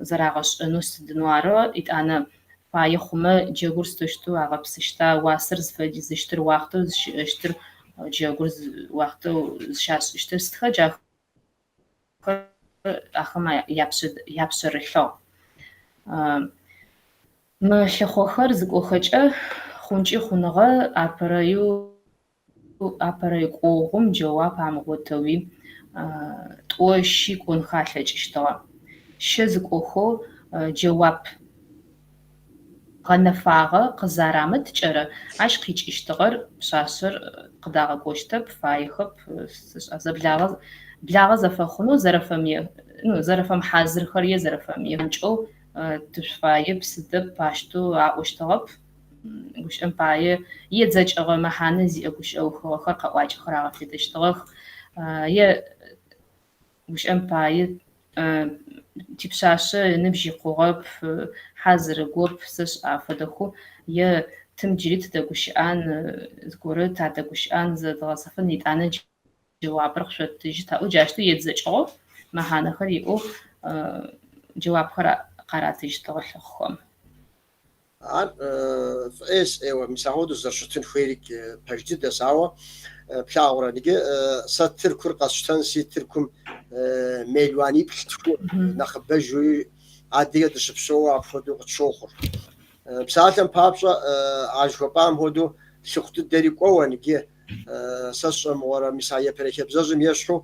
B: زراغش نوست دنوارو إت أنا فاي خما جيغور ستشتو عغبسشتا واسر زفدي زشتر وقتو زشتر جيغور وقتو شاش اشتر ستخجا أخما يابشر رخو ما شخوخر زقوخجا خونجي خونغا أبرايو قوغم جواب عمغوتوي توشي كون خالج اشتغل شزقوخو جواب غنفاغا قزارامت جرى عشقيج اشتغل بشاشر قداغا قوشتب فايخب بلاغا زفخونو زرفم حازر خريه زرفم يهنجو تشفايب بسدب باشتو عقوشتغب وش أمباية يتزج أغا محانة زي أقوش أو خرق واجه خراغة في تشتغخ وش أمباية تبشاشة نبجي قوغب حازر قوب سش عفدخو تمجريت تدقوش آن ذكورة تعدقوش آن زدغصفن نيتانا جواب رخشة تجتا وجاشتو يتزج أغا محانة خريقو جواب قرات تجتغل خم
A: عن فايس ايوه مساعود زرشتن خيرك بجدد ساوا بلاورا نيجي ساتر كر قاشتن سيتركم ميلواني بتكون نخبجوي عاديه دشبشو عفدو تشوخر بساعتن بابشا عجبام هودو شخت دري قوا نيجي ساسم ورا مسايا بريكب زازم يشو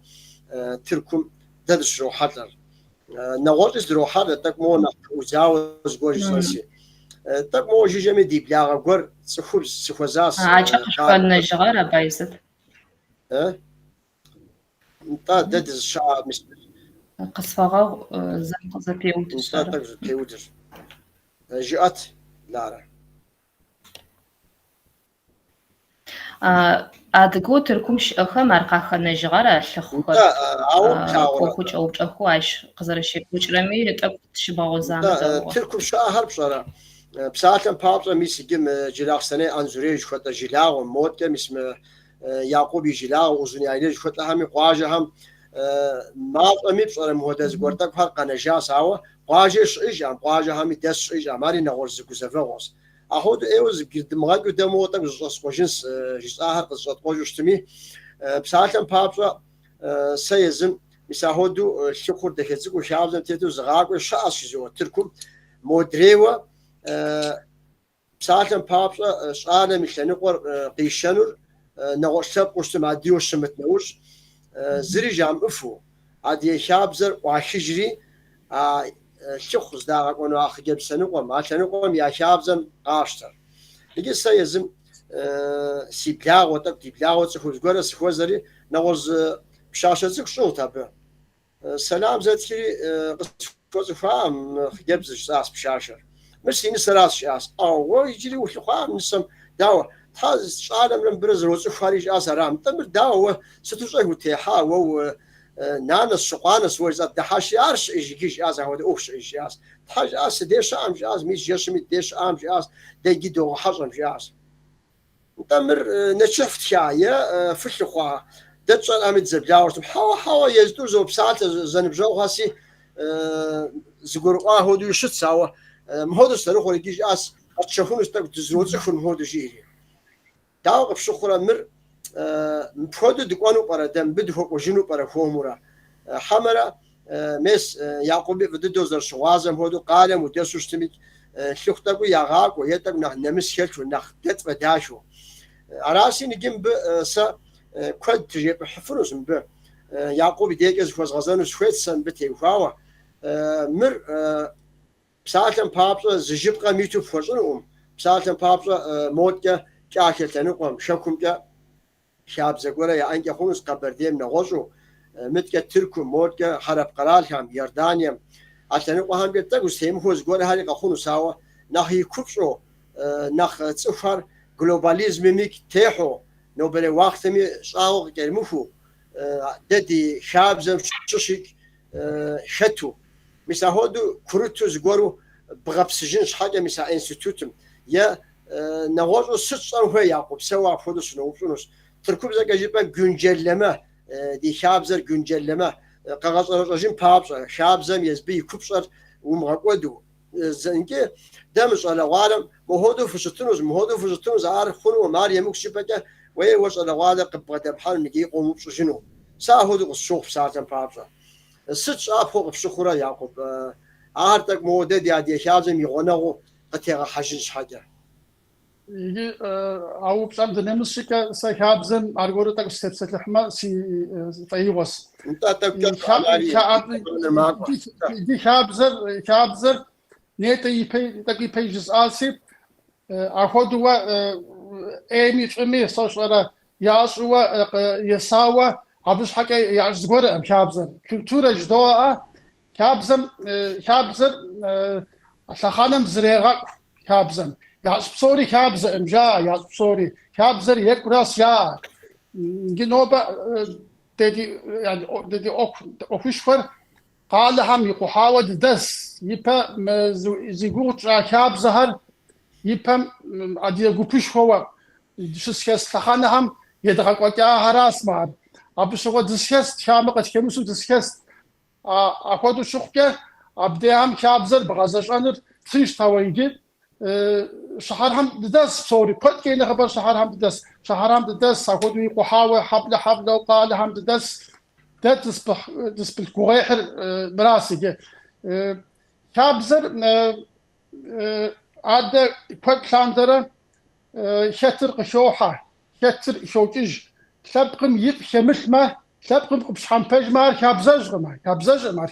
A: تركم ددشو حضر نغوز روحه تك مو وزاوز جوجسنسي تك مو جيجمي دي بلاغ غور سخوب سخوزاس
B: عاجبك نجغر بايزت
A: انت دد الشعب مش
B: قصفغا زنق زبيوت
A: انت تك بيودر جات لارا
B: أدقو تركمش أخا مرقخ نجغر شخور قوخوش أو بجأخو عايش قزر الشيء وش رمي لتأكد شباغو زامة
A: تركم شاهر بصراحة بساعة بابا ميسي جم جلاغ سنة أنزوريج خطة جلاغ وموت اسم يعقوب جلاغ وزني عيلج خطة هم قواجه هم ما أمي بصراحة مهدز قرتك فرق نجاس هوا قواجه إيجام قواجه هم دس إيجام ماري نغرز كوزفوس أخذ إيوز قد مغاد قداموتك جس قوجنس جس آخر قصة قوجشتمي بساعة بابا سيزم مساهودو شكر دكتور وشابزم تيتو زغاق وشاش جو تركم مودريوا بساعة بابا شانا مشانقور قيشانور نغشب قشت مع ديوش متنوش زري جام افو عادي شابزر وعشجري شخص داغ ونو اخ جاب سنقوم ما سنقوم يا شابزم قاشتر يجي سيزم سيبلاغ وتك تبلاغ وتخوز غورس خوزري نغوز بشاشة شو تابع سلام زاتكي قصة فام خجبز جساس بشاشة مرسين سراس شاس أو يجري وخوام نسم داوة تاز عالم لم برز روز خارج أسرام تمر داوة ستوجه وتيحا و نان السقان سويزات دحاش يارش يجيش أزا هو أوش إيش تاج أس ديش أم جاز ميش جسمي ديش أم جاز ديجي دو حزم جاز تمر نشفت شاية فش خوا دتشان أمد زبجاورتم حوا يزدو زو بساعة زنبجو هاسي زغور هودو يشت سوا مهودو سنخو يجيش أس أتشوفون استك تزروت خون مهودو جيري داو قبشخورا مر مفودو دقانو برا دم بدو وجنو برا خومورا حمرا مس يعقوب بدو زر شوازم هودو قالم ودسوشتميك شختكو يغاق ويتك نح نمس هلش ونح دت وداشو أراسي نجيم س كود تجيب حفروس ب يعقوب ديجز فوز غزانو شويت سن بتي فاوا مر بساعتن بابا زجيب قميتو فوزنوم بساعتن بابا موتك كاكتنقم شكمك شاب زغورا يا انجا خونس قبرديم نغوزو متك تركو موتك حرب قرال هم يردانيم عشان هم بيتقو سيم هوز غورا هاري قخونس هوا ناهي كوبشو ناخ تصفر جلوباليزم ميك تيحو نوبل وقت مي صاو كلمفو ددي شاب زم ششيك شتو مثلا هودو كروتو زغورو بغبسجين حاجه مثلا انستيتوتم يا نغوزو sıçsan هو يعقوب سوا فودوس نوفونوس تركوب زغا جيبا güncelleme دي شابزر güncelleme قاغازرجين بابس شابزم يزبي كوبسر ومغقودو زنكي دمش على عالم مهودو فشتونوز عار خونو ماريم كشبكه وي وش على عالم قبقه بحال نجي قوم شنو ساهودو الشوف ساعه بابس sıç فوق بشخورا يعقوب عارتك مودد يا دي شابزم يغنغو قتيغه حاجه حاجه
C: يجي أو بسام دنيمس شيكا سيحابزن أرجورو تاك ستلحما سي طيوس
A: أنت تبكي
C: دي حابزر نيتا يبي تاكي بيجز آسيب أخذوا أمي تمي صوشرا ياسوا يساوا عبش حكا يعز غورا حابزر كلتورة جدوة حابزر شخانم زريغا حابزن ياس بصوري كابزر امجا ياس بصوري كابزر يكراس يا جنوبا تدي يعني تدي اوكشفر قال هم يقحاود دس يبا زيغوت كابزهر يبا ادي غوبش هو دشسكس تخانهم يدغقوا هراس مار ابشو دسكس شامقت كمسو دسكس اخذوا شخكه ابديهم كابزر بغازشانر تيش تاويجي شهرهم ددس صوري قد كاين خبر شهرهم ددس ساخذوا يقحاوه حبل وقال هم ددس تصبح الكويحر براسي كابزر عاد قد كاندره شتر قشوحه شتر شوكج تبقم يفشمش ما تبقم بشامباج مار كابزج مار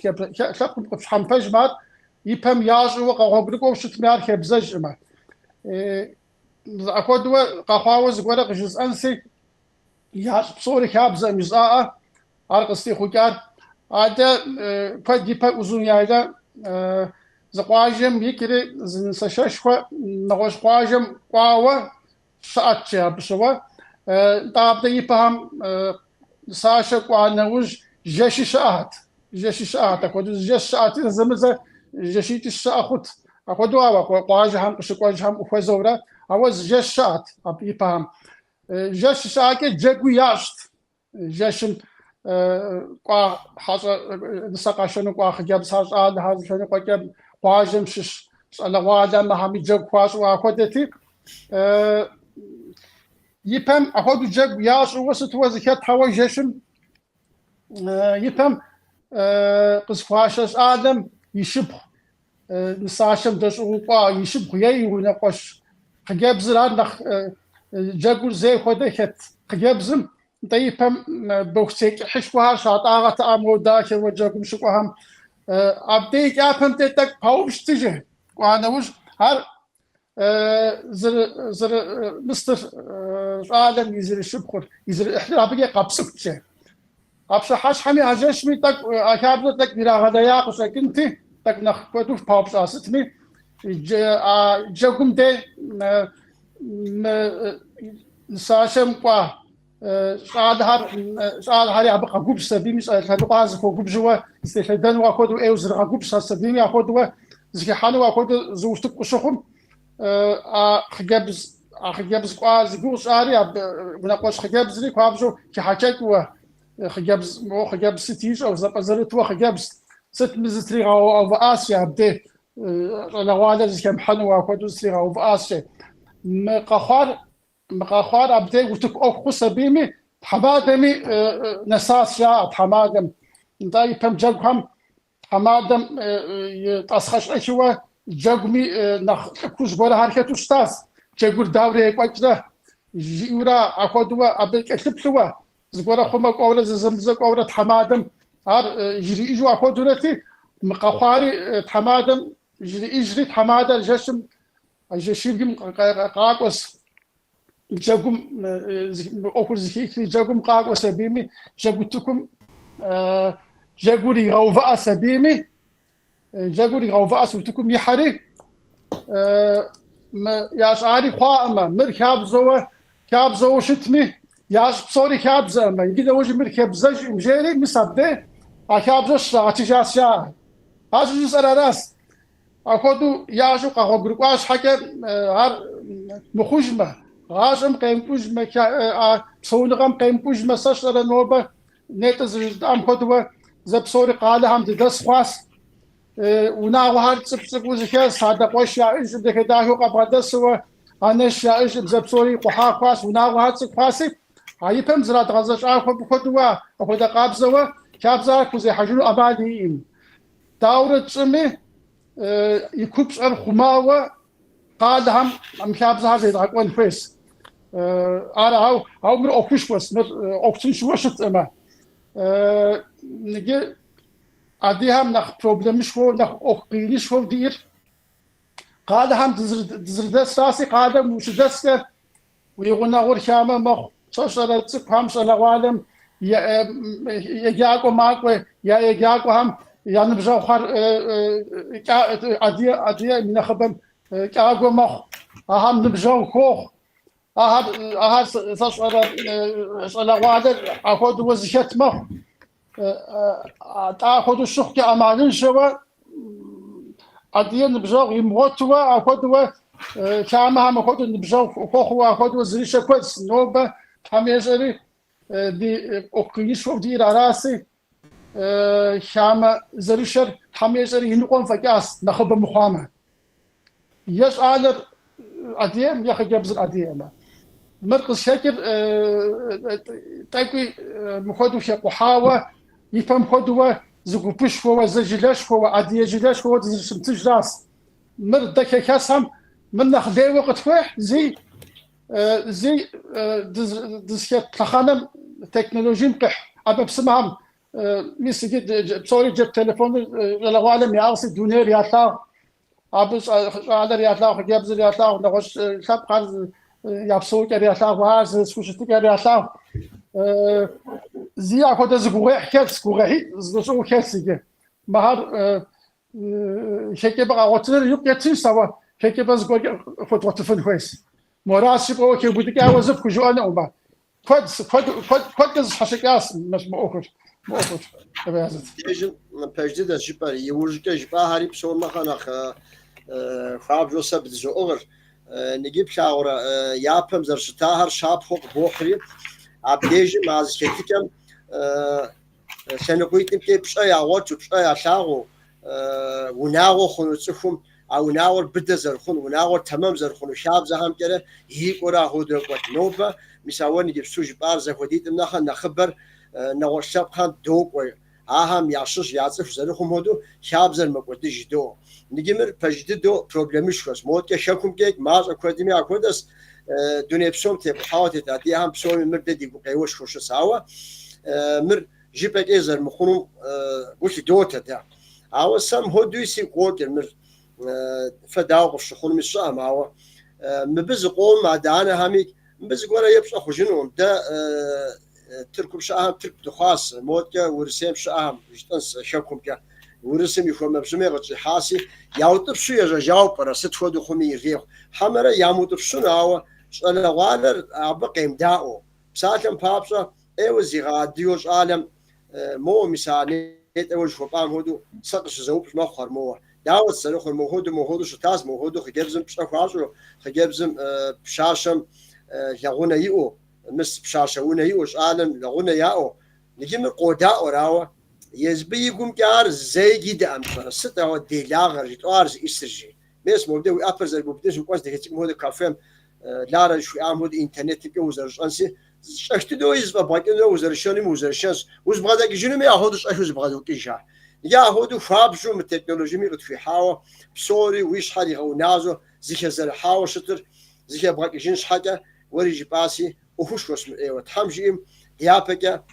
C: تبقم بشامباج مار يفهم ياجو وقاغوغريكو شتمار كبزج ما اكودوا قاخواوز غورق جزء ياج بصوري كابزا مزاء ارقستي خوكار عاده قد يبقى uzun yayda زقواجم يكري زنسششوا نغوش قواجم قاوة ساعتشا بسوا طابدا يفهم ساشا قوانوج جيش ساعات اكودوا جيش ساعات زمزه جشيت الشاخت أخذوا قواجهم شقواجهم وفزورة أوز جش شات أبيبهم جش شاكة جاكو ياشت جشن قا حصل نسقاشن قا خجاب ساز آل هذا شنو قا قواجم شش على وادا ما هم يجاك قواس وأخذتي يبهم أخذوا جاكو ياش وسط وزكات حوا جشن يبهم قصفاشش آدم يشبه نساشم دش أوقا يشبه يي ونقش خجاب زران نخ جاكول زي خده خت خجاب زم طيبهم بوكسيك حشوها شاطعة تأمو داخل وجاكم شقوهم أبديك أفهم تتك باوش تجه وأنا وش هر زر مستر عالم يزر الشبخر يزر إحرابية قبسك شيء قبس حاش حمي عجش مي تك أكابل تك بيرا غدايا قصك أنت تك نخ كتوف باوش أستني جاكم ده نساشم قا شاد هاري أبقى قوب سبيمي هذا قاز قوب جوا استفادن وأخذوا أيوز رقوب سبيمي أخذوا زكي حانوا أخذوا زوجتك وشخم خجابز قاز جوش عاري بنقاش خجابز لي قابجو كحكيت خجابز ستيج أو زبزرت وخجابز ست مزتري أو آسيا بدي لوالد زكي محنوا أخذوا ستري أو آسيا مقاخوار أبدي وتك أخو سبيمي حمادمي نساسيا حمادم داي بم جاكم حمادم تاسخش أشوا جاكمي نخ كوش بورا حركة أستاذ جاكور دوري كوجدا جيورا أخذوا أبيك أكتبوا زغورا خما قورا زمزق قورا حمادم هر يجري إجوا أخذوا رتي مقاخواري حمادم يجري حمادم جسم جشيم قاقوس جاكم أقول زكي جاكم قاقوس سبيمي جاكتكم جاكوري غوفاء سبيمي جاكوري غوفاء سوتكم يحري ياش عاري قائمة مركب زوا شتمي ياش بصوري كاب زما يجي وجه مركب زج مجري مسبده كاب زش اتجاسيا هاجو سراراس أخذوا ياجو قهوة برقاش حكر هر مخوجمة غاشم قيم كوجمة بصونغم قيم كوجمة سشرة نوبة نيتز أم خدوا زبصوري قالها هم تدس خاص وناو هر تسبسك وزكاس هذا قوش يا إيش بدك داهو قبضس و أناش يا إيش زبصوري قحا خاص وناو هر تسك خاصي هاي بهم زرات غزش خدوا أخذ قابزوا كابزا كوزي حجلو أباديين دورة سمي يكوبس الخماوة قادهم مشابزها زي دعوان فيس أنا هاو مر أوكش بس مر أوكسن شو شت أما نجي عديهم نخ problem شو نخ أوكيني شو دير قادهم دزرد ساسي قادم وش دسك ويقولنا غور شامة مخ شاشة تسقهم شلوالم يجاكو ماكو يا يجاكو هم يعني بجوهر أدية من خبم كأجو مخ أهم نبجو خوخ أهاد صار وادر أخذ وزشت مخ تأخذ الشخ كأمانين شوا أدية نبجو يموتوا أخذ كأمها أخذ نبجو خوخ وأخذ وزريش كويس نوبة هم يجري دي أقيس ودي راسي شام زريشر حميزر ينقون فجاس نخب مخامة يش على أديم يا خجاب زر أديم مركز شاكر تاكي مخدو شاكو حاوة يفهم خدوة زقوبش هو زجلاش هو أديه جلاش هو زرسمتج راس مردك كاسهم من نخدي وقت فح زي دزكت تخانم تكنولوجي مقح أبى بسمهم ميس جد بصوري جب تلفون العالم يعرف الدنيا رياضة أبص على رياضة خجاب زي رياضة نخش شاب قال يبصور كرياضة وهذا سوشتي كرياضة زي أخذ زقوة حكاس زقوة زقوة حكاسية مهار شكل بقى وتر يبقى تنسوا شكل بس قول خد وتفن كويس مراسب أو كي بدك أوزف كجوانا وما فد حشكاس مش مؤخر
A: Dejin pejde jipar yurjke jipa hari psorma khana khab josab zo ogr nigib shawra yapem zar shtahar shab khok bokhri abdej maz ketikam senqoitim ke psha ya wat psha ya shago unago khunu tsufum او ناور بده زرخون وناور تمام زرخون شاب زهم كده يقرا هو دوت نوبه مساوني جب سوج بار زفوديت نخبر نور شاب خان دوق اهم ياشش ياصف زرخم هودو شاب زر مقدش دو نجمر پجد دو پروبلمش واس مود که شکم که ماز اکادمی اکادس دنیا بسوم تب حاوت دادی هم بسوم مرد دی قیوش خوش ساوا مر جيبك ازر مخونم وش دوت ده او سم هودوسي قوتر مر فداو الشخون مشام او مبز قوم مع دانا هميك مبز قولا يبش اخو جنون ده تركب شاهم ترك دخاص موت كه ورسيم شاهم جتنس شكم كه ورسم يخو مبسمي غتشي حاسي ياوتب شو يجاوب برا ستخدو خمي ريخ حمرا ياموتب شو ناوا شالا غالر أبقيم داو بساتم بابسا ايو زيغاديوش عالم مو مثالي ايو شوبام هودو سقش زوبش مخر مو داوت سلوخ مو شو تاز مو هودو خجبزم بشافاشو خجبزم بشاشم لغونا يو مس بشاشونا يوش عالم لغونا ياو نجم قوداء وراوا يزبيكم كار زي جدا أمثال ستة ودي لاغر جتوارز إسترجي بس مبدأ وأبرز المبدأ وقاس دكتور مهود كافم لارا شو عمود إنترنت كوزر أنسي أشتدو يزبا باكن وزر شاني وزر شانس وز بغدا كجنو ما ياخدش أشوز بغدا كيشا ياخدوا فابشو من التكنولوجيا ميقت في حاوة بصوري ويش حالي أو نازو زي زر حاوة شطر زي بغدا جنس حاجة وريجي باسي وخش واسم إيه وتحمجيم يابكا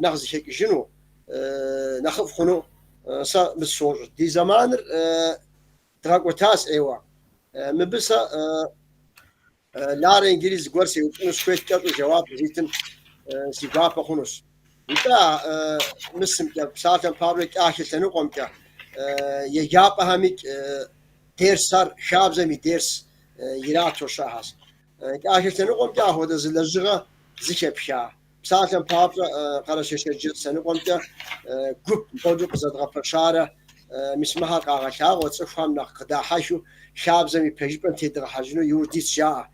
A: نغزي هيك جنو نخف خنو صار بالصور دي زمان تراك وتاس ايوا مبسا لار انجليز قرسي ونص شوية كاتو جواب زيتن سيقاف خنوس انت مسم بساتن بابليك اخر تنقوم كا يجاب هميك تيرسار شاب زمي تيرس يراتو شاهس اخر تنقوم كا هو ده زلجغه زيك بشا بساتن بابلا قرش شجت سنقوم كا جروب بودو قزد غفشاره مسمها قاغشا وتصفهم نقدا حشو شاب زمي بيجبن تدغ حجنو يوديس جاء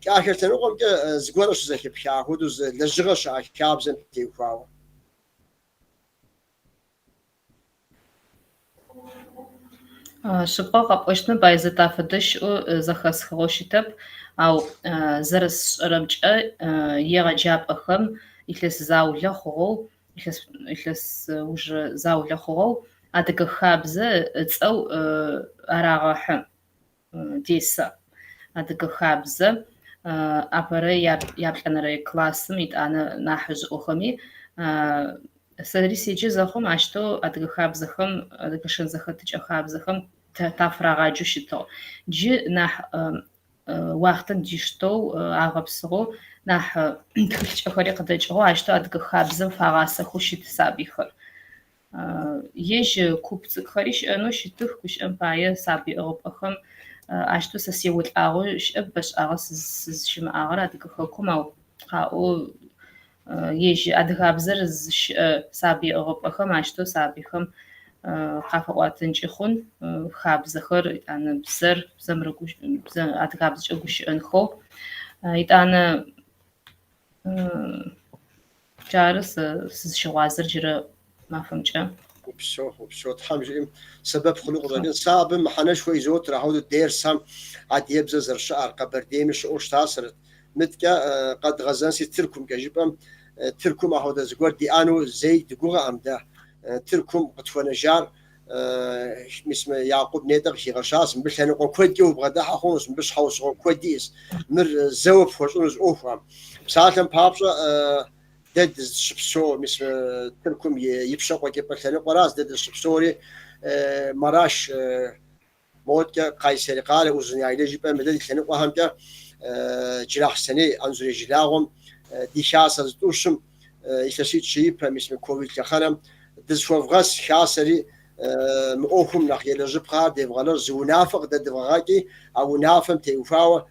A: كاخر تنقوم كا زغورش زيك بشا هودو لجغه شاب زم تيفاو
B: شبقة قبشنا بايزة فدش زخص خوشتب أو زرس رمجة يرجع بخم إخلص زاوية خو إخلص وج زاوية خو أدك خابزة أو أراغح ديسا أدك خابزة أبرة يابلنا رأي كلاس ميت أنا نحج أخمي سدري سيجي زخم عشتو أدك خابزخم أدك شن زختج خابزخم تفرغاجو شتو جي نح وقتا جيشتو أغبصغو نح تخلش أخري قدجغو عشتو أدك خابزم فغاسة خوشي تسابيخر يج كوبتك خريش أنو شتخ كش أمبايا سابي أغبخم عشتو سسيول أغو شأب باش أغس شم أغرا أدك خلكم أو يج أدغابزر سابي أغبخم عشتو سابيخم خافقواتنج خون خابزخر أنا بزر زمرقوش أدغابزج أقوش أنخو أنا جارس شوازر جرا ما فهمت
A: وبشو تحمجم سبب خلق ذلك صعب ما حنا شوي زوت راهو دير سام عاد يبزز الشعر قبر ديمش اوش تاسرت متكا قد غزانسي تركم كجبم تركم هذا زغور دي انو زي دغوغا امدا تركم قطفنا جار اسمه يعقوب نيدغ شي غشاس باش انا كوديو بغدا خونس باش حوس كوديس مر زوب فوشونز اوفام ساعتم بابسا دد شبسو مثل تركم يبشق وكيف مثلا قراص دد الشبسوري مراش موت قيصري قال وزن عائله جبا مدد كان وهم جراح سنه انزري جلاهم دي شاس دوشم يشيت شيء مثل كوفيد كخنم دزفوف غاس شاسري مؤهم نخيل جبقا دي فغالر زونافق دد فغاكي او نافم تيوفاو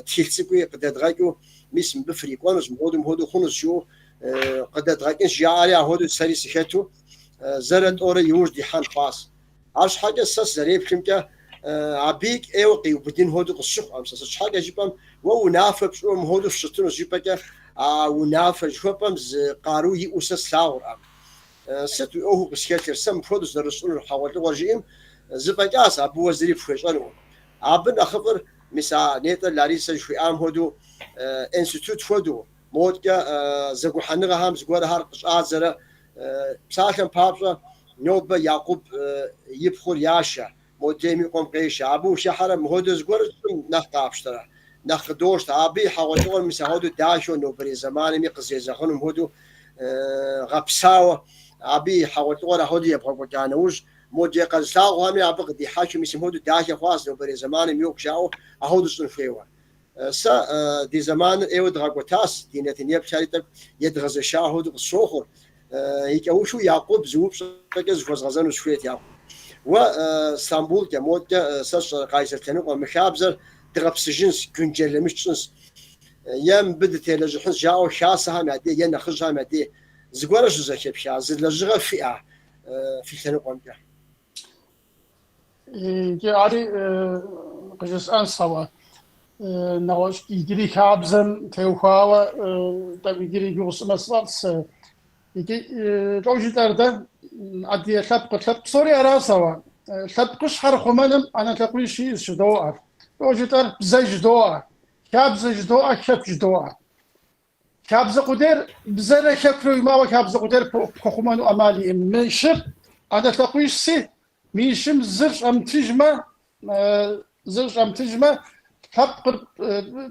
A: تيلسكوي قد غاكو مثل بفريقونس مودو خونس شو قد تغاكنش جاء هودو سري سكتو زرد اوري يوج دي حان خاص عاش حاجه سس زريب كمكا عبيك ايوقي وبدين هودو قصق امس حاجه جيبم ونافب شو هودو شتونس جيبكا ونافج جوبم قاروي اسس لاور ست او بسكتر سم فودس الرسول حوالي ورجيم زبقاس ابو وزير فشانو ابن اخبر مسا نيتا لاريسا شوي ام هودو انستيتوت فودو مودكا زغو حنغا هم زغور هارقش ازرا بساكن بابا نوبه يعقوب يبخور ياشا موديمي قوم قيش ابو شحر مهود زغور نخطابشترا نخدوش ابي حاولوا مساعدو داشو نوبري زمان مي قزي زخون مهودو غبساو ابي حاولوا هودي يبغوا كانوش مودي قزاو هم يبغى دي حاكم يسمودو داشا خاص نوبري زمان ميوك شاو اهودو صنفيوا سا دي زمان ايود غاكوتاس دي نتنيا بشاريتك يدغز شاهد الصخر هيك أو شو يعقوب زوب شكل فوز غزان وشوية يعقوب واسطنبول كمود كساش قايسة كانوا ومخابزر تغبس جنس كنجل مش جنس يام بدت لجحنس جاو شاسها معدي ين خرجها معدي زغورش زكيب شاز لجغ فئة في كانوا قمت
C: يعني قجس أنصوا نواش يجري كابزن تيوخاوا تبي يجري يوص مسرس يجي روجداردا عدي خلب سوري راسوا خلب قش حرخمنم أنا تقولي شيء جدوع روجدار بزاي جدوع كابز جدوع كاب جدوع كابز قدر بزاي كابرو ما وكابز قدر كخمانو أمالي مشب أنا تقولي سي ميشم زرش أم تجمع زرش أم تجمع تبقر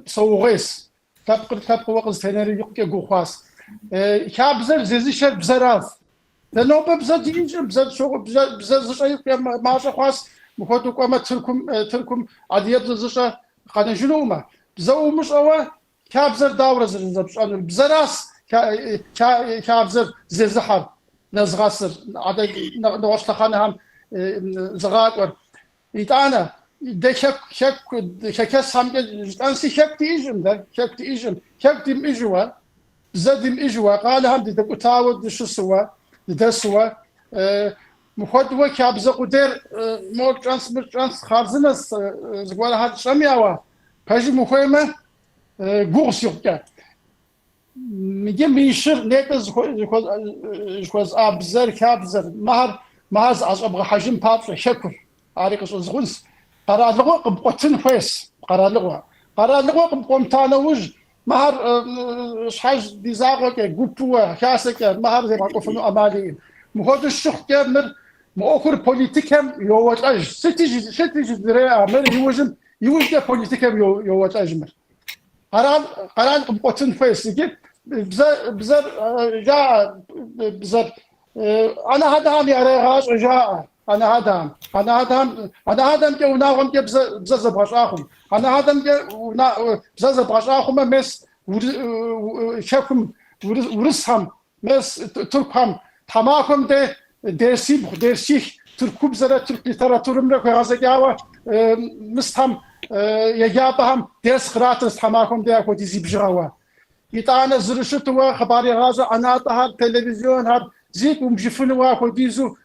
C: صوغيس تبقر وقت تناري يقطع جوخاس كابزر زيزيشر بزراف لأنه ببزر دينجر بزر شو بزر زرش ما شخص مخاطو كما تركم عديات زرش قادن جنوما بزو مش أوه كابزر داورة زرش بزراس كابزر زيزحر نزغاسر عدد نواش تخانهم زغاطور يتانا ده شك سام أنسي شك تيجم ده شك تيجم شك تيم إجوا زدم إجوا قال هم ده كتاود شو سوا ده سوا مخدوة كابز قدر مول ترانس خارزنس زغوال هاد شمياوا هاج مخيمة غورس يوكا ميجي ميشر نيتز خوز أبزر كابزر مهز أبغى حجم بابس شكر عاريقش زغونس قرار لغو قبقتن فيس قرار لغو قبقوم تانوج مهر شحاج ديزاغك جوبوا كاسك مهر زي ما قفنو أماليين مخوض الشخ كامل مؤخر بوليتيكم يوات أج ستيج دريا مر يوجد بوليتيكم يوات أجمر قرار قبقتن فيس يجي بزر جاء بزر أنا هذا هم يريغاش جاء أنا هذا كي وناهم كي بزاز باشاهم أنا هذا كي بزاز باشاهم مس شكم ورسهم مس تركهم تماهم ده درسيخ تركوب زرا ترك لتراتورم لك غازجاوا مستهم يجابهم درس خراتس تماهم ده أكو تيزي بجراوا يتانا زرشتوا خباري غازة أنا تهار تلفزيون هار زيك ومجفنوا أكو تيزو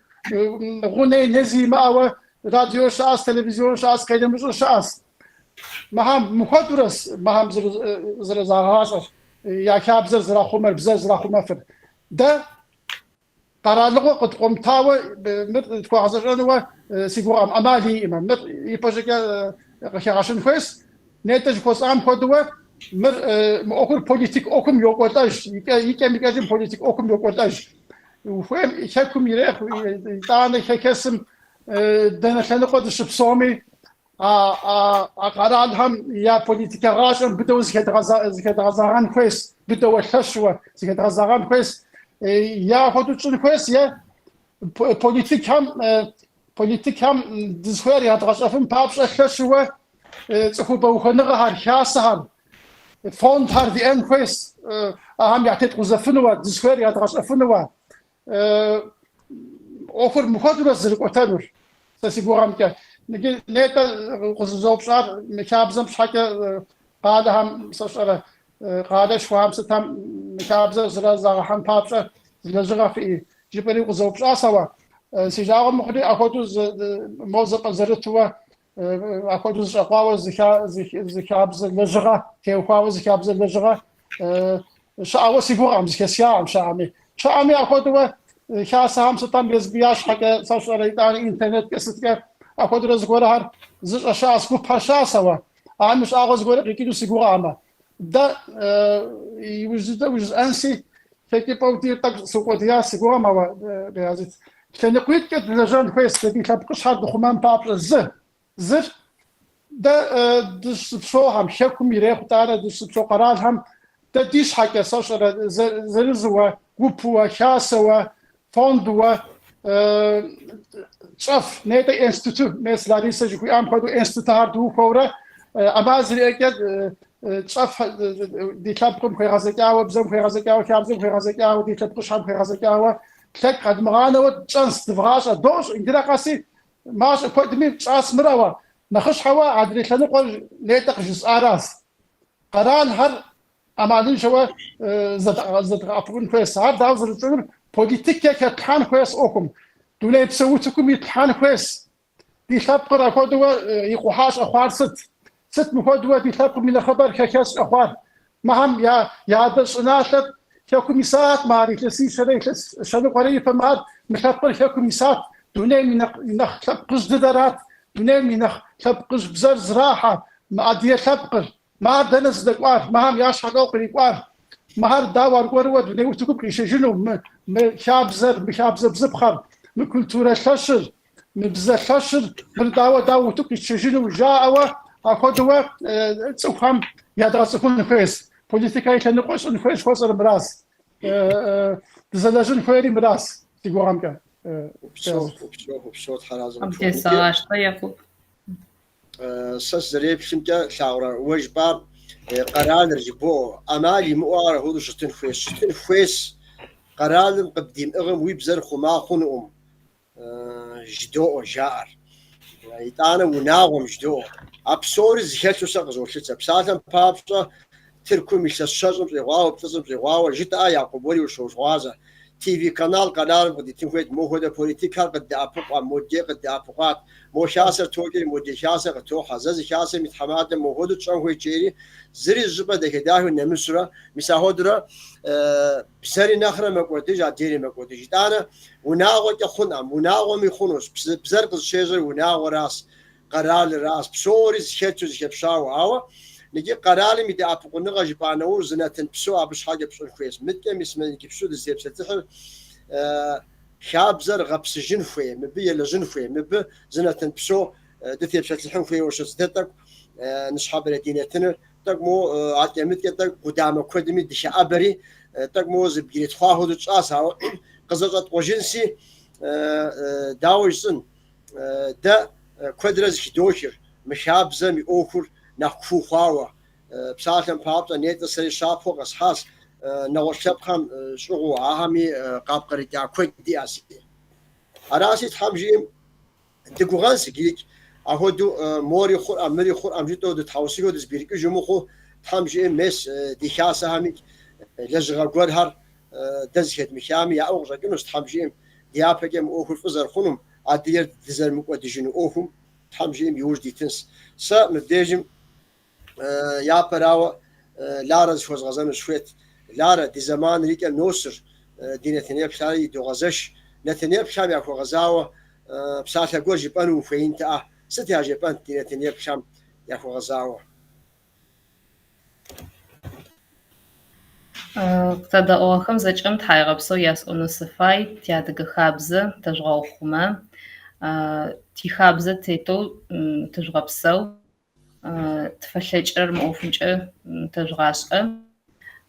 C: غني نزي ماوى راديو شاس تلفزيون شاس كلمة شاس مهم مخدرس مهم زر زهاش يا كاب زر خمر بزر خمر ده قرارلقو قد قمتاوى مر تقاعزنوا سيقوام أمالي إمام مر يبجك خياشن فيس نتج قصام خدوة مر مأكل بوليتيك أكم يوقتاش يكمل كذا بوليتيك أكم يوقتاش وفهم شكم يريح تاني كاسم دنا كانوا قد شبصومي قرارهم يا بوليتيكا غاشم بدو زكاة غزاران كويس بدو الخشوة زكاة غزاران كويس يا خدوتشون كويس يا بوليتيك هم دزخير يا تغشفن بابش الخشوة تخو بوخنغ هار خاصهم فوند هار دي ان كويس هم يعتقد غزفنوا دزخير يا تغشفنوا أخر مخاطرة زرقتانور سيقولهم كه نجي نيتا قصصوب شار مكابزم شحكة قادهم سشرة قادش فهم ستهم مكابزة زرا زاهم بابشة زلجرا في جبري قصصوب شار سوا سجاهم مخدي أخذوا موزق زرتوا أخذوا شقاوة زكابز لجرا كيوخاوة زكابز لجرا شقاوة سيقولهم زكسيام شامي أخذوا شاسهم ستم بيزبياش حكى سوشيال ميديا إنترنت كستك أخذوا زغورها زش أشاس كوب شاسوا مش أخذ زغورة كيدو سيقوراما ده يوجد أنسي فكي بودي تك سوقتيا سيقوراما بهذا كان يقول كده لجان كويس كده تبقش هذا خمان باب زر ده دش شوهم شكم يريح تارا دش شو قرارهم ده ديش حكى سوشيال زرزوا كوبوا شاسوا فوندوا شاف نيتا انستيتوت مس لاريسا جو ام كودو انستيتوت هاردو كورا امازري اكد تصف دي تلبقم في غزكاوة بزم في غزكاوة كابزم في غزكاوة دي تلبقش هم في غزكاوة تلك قد مغانا وتشانس تفغاشة دوش إنجلا قاسي ماش كويت مين تشاس مراوة نخش حوا عدري تلنقل ليتق جزء راس قران هر أمانين شوا زد عفون كويس هر داوز الجمهور بوليتيكا كتحان كويس أوكم دولة بسوتكم يتحان كويس دي تلبقر أكودوا يقوحاش أخوار ست مفادوة بيتلقوا من الخبر كاس أخبار مهم يا دش ناشط كوميسات ماري تسي شنو قريب فما مخبر كوميسات دوني من نخلقش ددارات دوني من نخلقش بزر زراحة ما دي تلقر ما دنس دقوار مهم ياش حقو قريقوار مهار داور قروة دوني وتكب كيشجنو مشابزر بزبخر من كولتورة تشر من بزر تشر من داو تكيشجنو جاءوا أخذوا تفهم يدرسون كويس بوليتيكا يتناقشون كويس خاصة براس تزلجون كويري براس تقول عمك
A: وبشوت حرازم
B: تساعش طيب
A: سريب شمكة شاورا وجبار قرار رجبو أمالي مؤار هو شتن خويس قرار قديم أغم ويبزر خما خنوم جدو جار يتانا وناغم جدو أبصورز هيك وسقزو شتى بساتم بابصة تركو مش الشجم زغوا بتصم زغوا جتا يعقوب ولي وشوشوازة تي في قنال قد تنفيد مو هذا بوليتيكا قد أبقى مودي قد أبقى مو شاسر توكي مودي شاسر تو حزز شاسر متحمات مو هذا تشان هو يجري زري الزبدة ده كده هو نمسرة مساهودرة بسري نخرة مقودي جاتيري مقودي جتانا وناغو كخنا وناغو ميخونوس بزرق الشجر وناغو راس قرار راس بسوريز هيتوز كبشاو عوا نجي قرار ميدي أبقى نغاج بانو زناتن بسو أبش حاجة بسو الكويس متى مسمى كبسو دزيب ستحر خابزر غبس جنفوي مبي لجنفوي مب زناتن بسو دثيب ستحن فوي وش ستتك نصحاب الدينتنا تقمو عتيا متى تق قدام كودمي دش أبري تقمو زبجيت خاهو دش أساو قزقت وجنسي داوجسن دا كودرز كدوشر مشابزة ميوكر نخفو خاوة بساتن بابتا نيت سري شافو قصحاس نوشب خم شغو عامي قابقري تاع كويت دي أسي أراسي تحمجيم تقوغان سجيك أهودو موري خور أمري خور أمجيتو دو تحوسيكو دو زبيريكو جموخو تحمجيم مس دي خاسة هميك لجغا قدهر دزكت مشامي يا أوغجا كنوس تحمجيم ديابكم أوكر فزر خنم عدير تزر مقودجين أوهم تحمجيم يوج دي تنس سا مبديجم يا براوة لارز فوز غزان شويت لارا دي زمان ريكا نوسر دي نتنيا بشاري دو غزش نتنيا بشام ياكو غزاوة بساعتها قول جيبانو فين تاع ستي جيبان دي نتنيا بشام ياكو غزاوة
B: تدا أوخم زجم تحيغبسو ياسونو صفاي تيادق خابزة تجغو خما تي خابزة تيتو تجغبسو تفشجر موفنجر تجغاشقه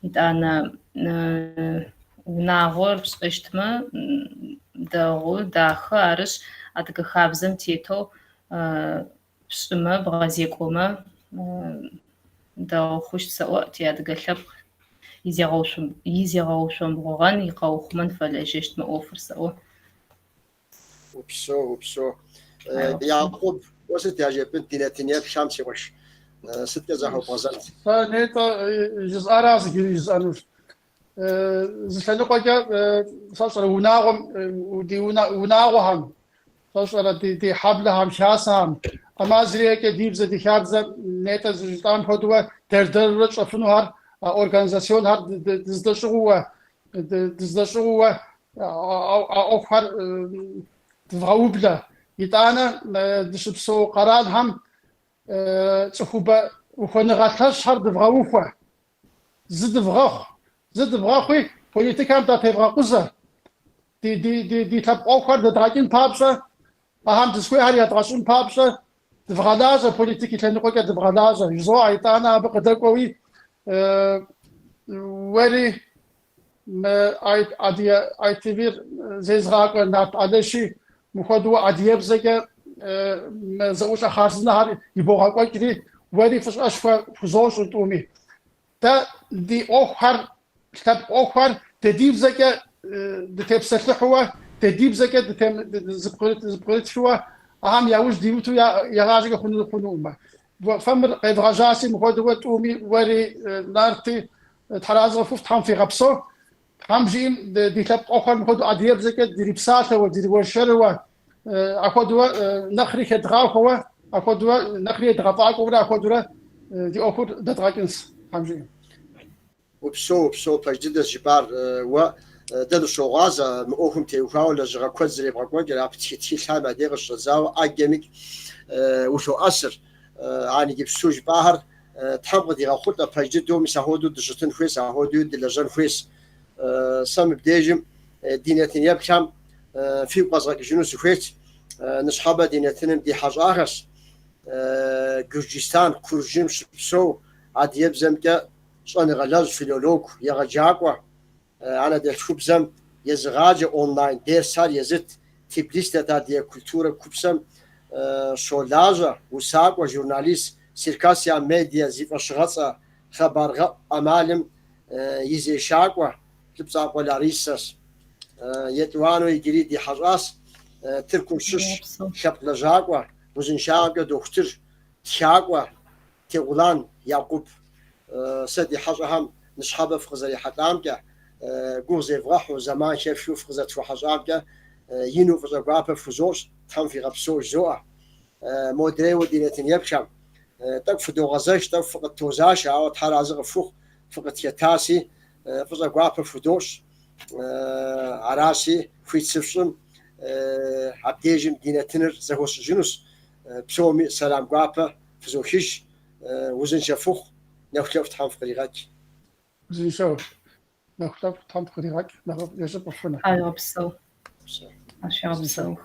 B: يتانا وناغور بشتما داغو داخل عرش أدق خابزم تيتو بشتما بغازيكوما داغو خوش سواء تيادق خب يزيغوشم بغغان يقاوخمن فلاجشت مأوفر سوا
A: وبسو يعقوب وست يا جبن تنيا بشامسي وش ست زهو بازلت
C: فنيتا جزء راس جزء نوش زلنا قاجا صار وناغم ودي وناغهم صار دي حبلهم شاسهم أما زريك ديب زدي خابزة نيتا زلطان هدوة تردرج أفنوهر أورغانيزاسيون هر دزدشوا أو خر تفاوبلا يتانا دشبسو قرار هم تخوبا وخنغاتش هر دفاوفوا زد فغاخوي بوليتيكا متا تفغاقوزا دي تبقى خر دراجين بابسا أهم تسوي هر يدرسون بابسا دفغادازا بوليتيكي تنقوكا دفغادازا يزوع يتانا بقدقوي ولي ما اي تي في زيزغاق نات علشي مخدو اديب زكا ما زوش خاصنا هر يبوغا كدي وري فش أشفى فزوج وتومي تا دي أخر كتاب أخر تديب زكاة دتاب سلحوا تديب زكاة دتاب زبقرت شوا أهم يعوز ديوتو يا راجع خنو ما فمر قيد رجاسي مخدوة تومي وري نارتي تحراز غفوف تحم في غبصو هم جيم دي كتاب أخر مخدو أديب زكاة دي بساطة ودي ورشروا أخدوا نخري كدغاو هو أخدوا نخري دغفاك ولا أخدوا دي أخر دتراكنس هم جيم
A: وبسو بجد الجبار و دل شوغاز مؤهم تيوكاو لجرا كوزري بقوة جرا بتشتي سامع دير الشزاو أجمك وشو أسر عاني جيب سوج باهر تحب دي غخوت بجدو مساهودو دجتن خويس هودو دلجن خويس سام بديجم دينتين يبكم في قصرك جنوس خويت نصحابة دينتين دي حاج آخر جورجستان كورجيم شبسو عاد يبزم كا شان غلاج فيلولوج يغجاقوا أنا دي خبزم يزغاج أونلاين دير سار يزت تبليست تا دي كولتورة كوبسم شولاجا وساق وجورناليست سيركاسيا ميديا زيف أشغاصة خبر أمالم يزي شاقوا تبصاق ولاريسس يتوانو يجري دي حراس تركم شش شاب لجاقوا وزن شاقوا دكتور شاقوا تغلان يعقوب سدي حاجهم نصحابه في غزالي حتامكه جوزي فرحو زمان شاف شوف غزات في حاجامكه ينو في زقابه في زوج تهم في غبسو زوع مودري ودينتين يبشم تقف دو غزاش تقف توزاش او تحراز فوق فقط يتاسي في زقابه في دوش عراسي في تسفشن عبديجم دينتينر زهوس جنوس بسومي سلام قابه في زوخيش وزن شافوخ نخلف تحم في قريغاك
C: زين شو نخلف تحم في قريغاك نخلف يجب وفنا
B: أيوة بسو أشياء بسو